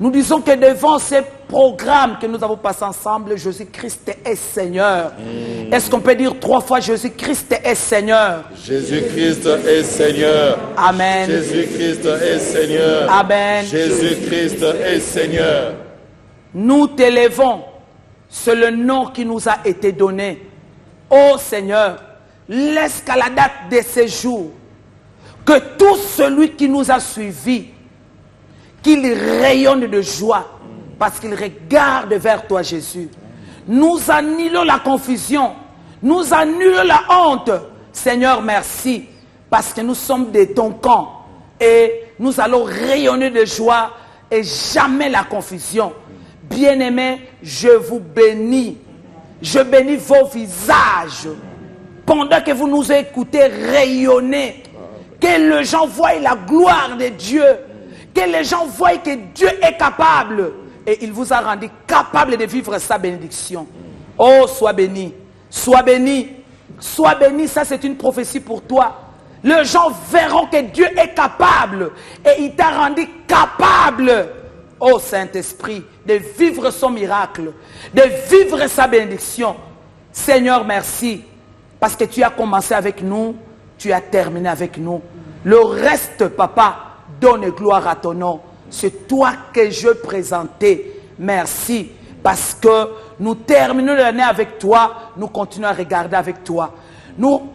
Nous disons que devant ces programmes que nous avons passés ensemble, Jésus-Christ est Seigneur. Est-ce qu'on peut dire 3 fois Jésus-Christ est Seigneur? Jésus-Christ est Seigneur. Amen. Jésus-Christ est Seigneur. Amen. Jésus-Christ est Seigneur. Nous t'élèvons, c'est le nom qui nous a été donné. Ô Seigneur, laisse qu'à la date de ce jour, que tout celui qui nous a suivis, qu'il rayonne de joie, parce qu'il regarde vers toi, Jésus. Nous annulons la confusion, nous annulons la honte. Seigneur, merci, parce que nous sommes de ton camp, et nous allons rayonner de joie, et jamais la confusion. Bien-aimés, je vous bénis. Je bénis vos visages. Pendant que vous nous écoutez rayonner, que les gens voient la gloire de Dieu, que les gens voient que Dieu est capable. Et il vous a rendu capable de vivre sa bénédiction. Oh, sois béni. Sois béni. Sois béni, ça c'est une prophétie pour toi. Les gens verront que Dieu est capable. Et il t'a rendu capable, oh Saint-Esprit, de vivre son miracle, de vivre sa bénédiction. Seigneur, merci. Parce que tu as commencé avec nous, tu as terminé avec nous. Le reste, papa, donne gloire à ton nom. C'est toi que je présentais. Merci. Parce que nous terminons l'année avec toi, nous continuons à regarder avec toi. Nous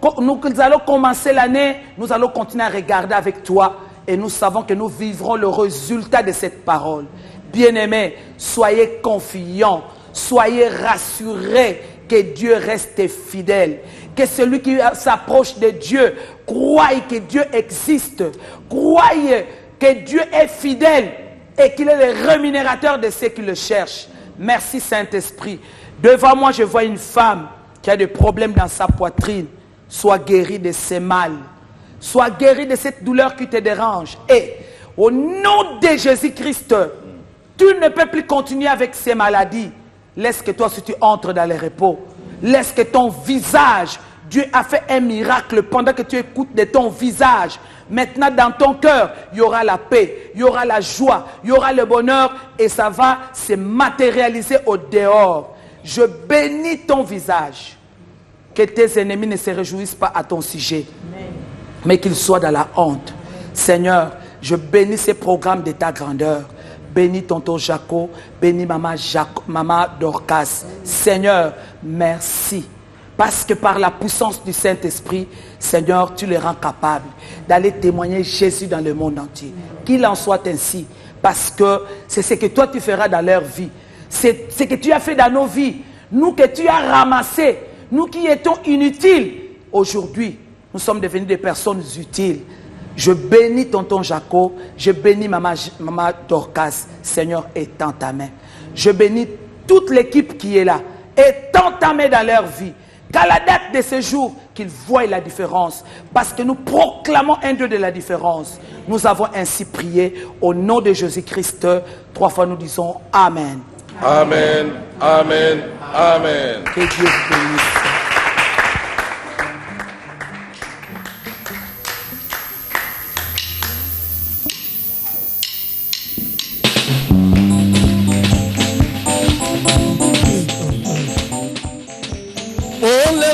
allons commencer l'année, nous allons continuer à regarder avec toi. Et nous savons que nous vivrons le résultat de cette parole. Bien-aimés, soyez confiants, soyez rassurés que Dieu reste fidèle. Que celui qui s'approche de Dieu croie que Dieu existe, croie que Dieu est fidèle et qu'il est le rémunérateur de ceux qui le cherchent. Merci Saint-Esprit. Devant moi, je vois une femme qui a des problèmes dans sa poitrine. Sois guérie de ses mal. Sois guérie de cette douleur qui te dérange. Et au nom de Jésus-Christ, tu ne peux plus continuer avec ces maladies. Laisse que toi, si tu entres dans le repos, laisse que ton visage, Dieu a fait un miracle pendant que tu écoutes de ton visage. Maintenant, dans ton cœur, il y aura la paix, il y aura la joie, il y aura le bonheur et ça va se matérialiser au dehors. Je bénis ton visage. Que tes ennemis ne se réjouissent pas à ton sujet, mais qu'ils soient dans la honte. Seigneur, je bénis ces programmes de ta grandeur. Bénis tonton Jaco, bénis maman Dorcas. Seigneur, merci. Parce que par la puissance du Saint-Esprit, Seigneur, tu les rends capables d'aller témoigner Jésus dans le monde entier. Qu'il en soit ainsi. Parce que c'est ce que toi tu feras dans leur vie. C'est ce que tu as fait dans nos vies. Nous que tu as ramassés. Nous qui étions inutiles. Aujourd'hui, nous sommes devenus des personnes utiles. Je bénis tonton Jaco, je bénis maman Dorcas. Seigneur, étends ta main. Je bénis toute l'équipe qui est là. Étends ta main dans leur vie. Qu'à la date de ce jour, qu'ils voient la différence. Parce que nous proclamons un Dieu de la différence. Nous avons ainsi prié au nom de Jésus-Christ. 3 fois nous disons Amen. Amen, Amen, Amen. Que Dieu vous bénisse.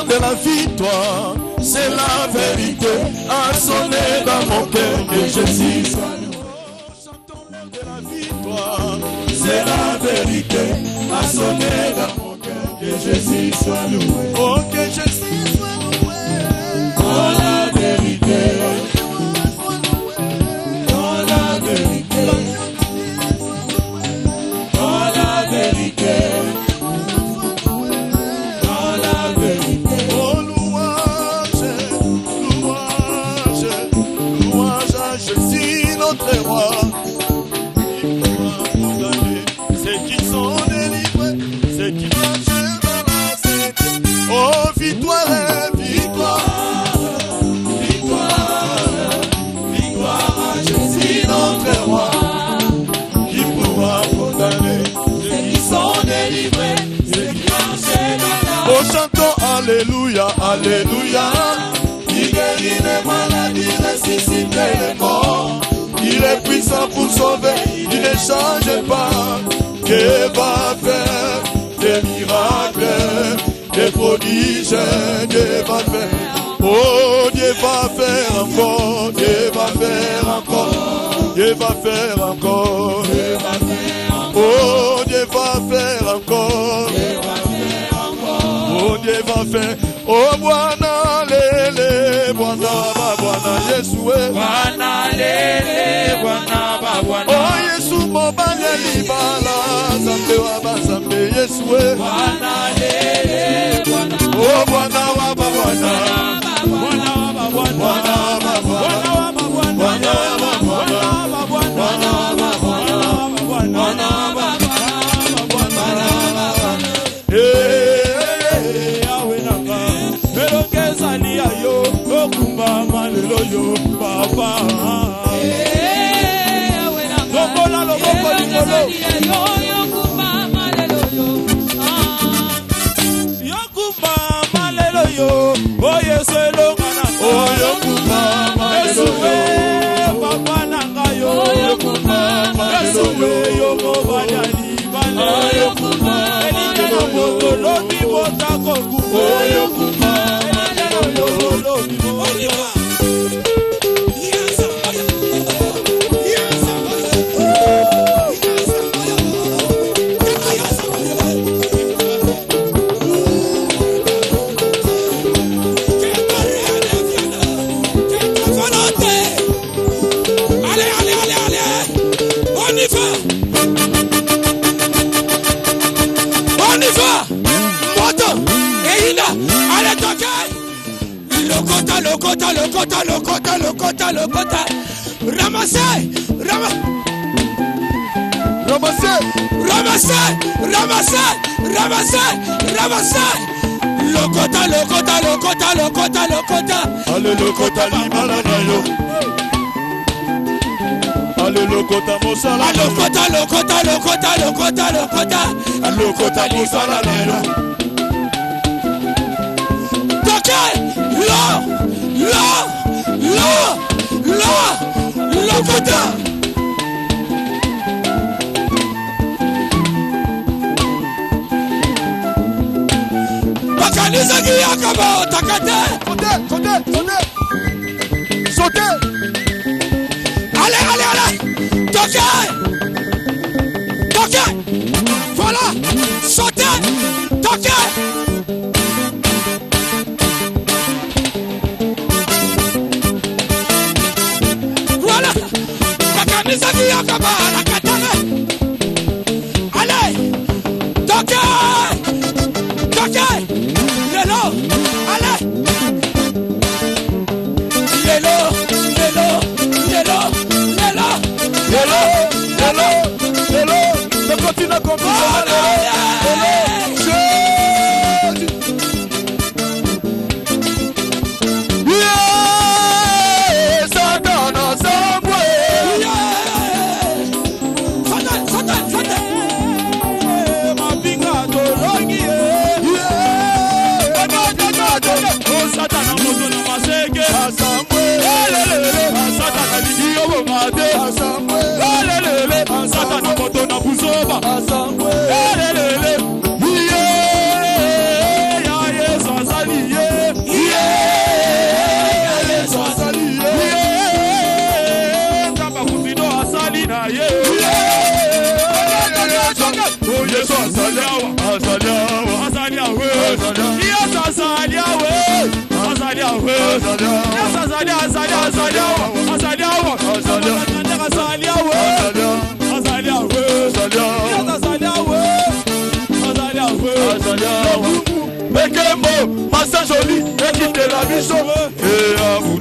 De la victoire, c'est la vérité, a sonné dans mon cœur que Jésus soit loué. Chantons de la victoire, c'est la vérité, a sonné dans mon cœur que Jésus soit loué. Oh, que Jésus soit loué. Oh, la vérité, oh, la vérité, oh, la vérité. Notre roi, il pourra condamner ceux qui sont délivrés, ceux qui marchent dans la cité. Oh, Alléluia, Alléluia. Il guérit les maladies, ressuscite les morts. Il est puissant pour sauver, il ne change pas. Dieu va faire des miracles, des prodiges, Dieu va faire. Oh, Dieu va faire encore, Dieu va faire encore, Dieu va faire encore, Dieu va faire encore. Oh, Dieu va faire encore, Dieu va faire encore. Oh, Dieu va faire. Oh, Bwana lele, Bwana ba Bwana Yesu, Bwana lele, Bwana ba Bwana. Oh, Yesu mobile libala, Zambe wa ba Zambe Yesu, Bwana lele, Bwana. Oh, Bwana wa ba Bwana. Bwana wa ba Bwana. Bwana wa ba Bwana. Bwana wa ba Bwana. Bwana wa ba Bwana. Bwana wa ba Bwana. Bwana wa ba Bwana. Yawe nanga. Elokeza ni ayo, okumba malelo yo, papa. Lokola loboko likolo. Yokumba malelo yo, oye selongana. Oh, yokumba malelo yo. Papa nanga yo. Yokumba malelo yo. Yoko banyani bana. Oh, yokumba malelo yo. Lobi botako kubo. Oh, yokumba malelo yo. Lobi botako. Lokota. Ramassez. Lokota. Allez, lokota libala na yo. Allez, lokota mosala. Lokota. Lokota mosala na yo. Lokota. Bakaniza giyakaba otakate. Sautez. Allez. Toquez. Voilà. Sautez. Toquez. Voilà. Bakaniza giyakaba nakatane. Allez. Toquez. Lelo. Allez. Lelo. Le continent compris. Satana moto na buzoba. Mekembo, Massa Jolie, équipe de la mission. Et à vous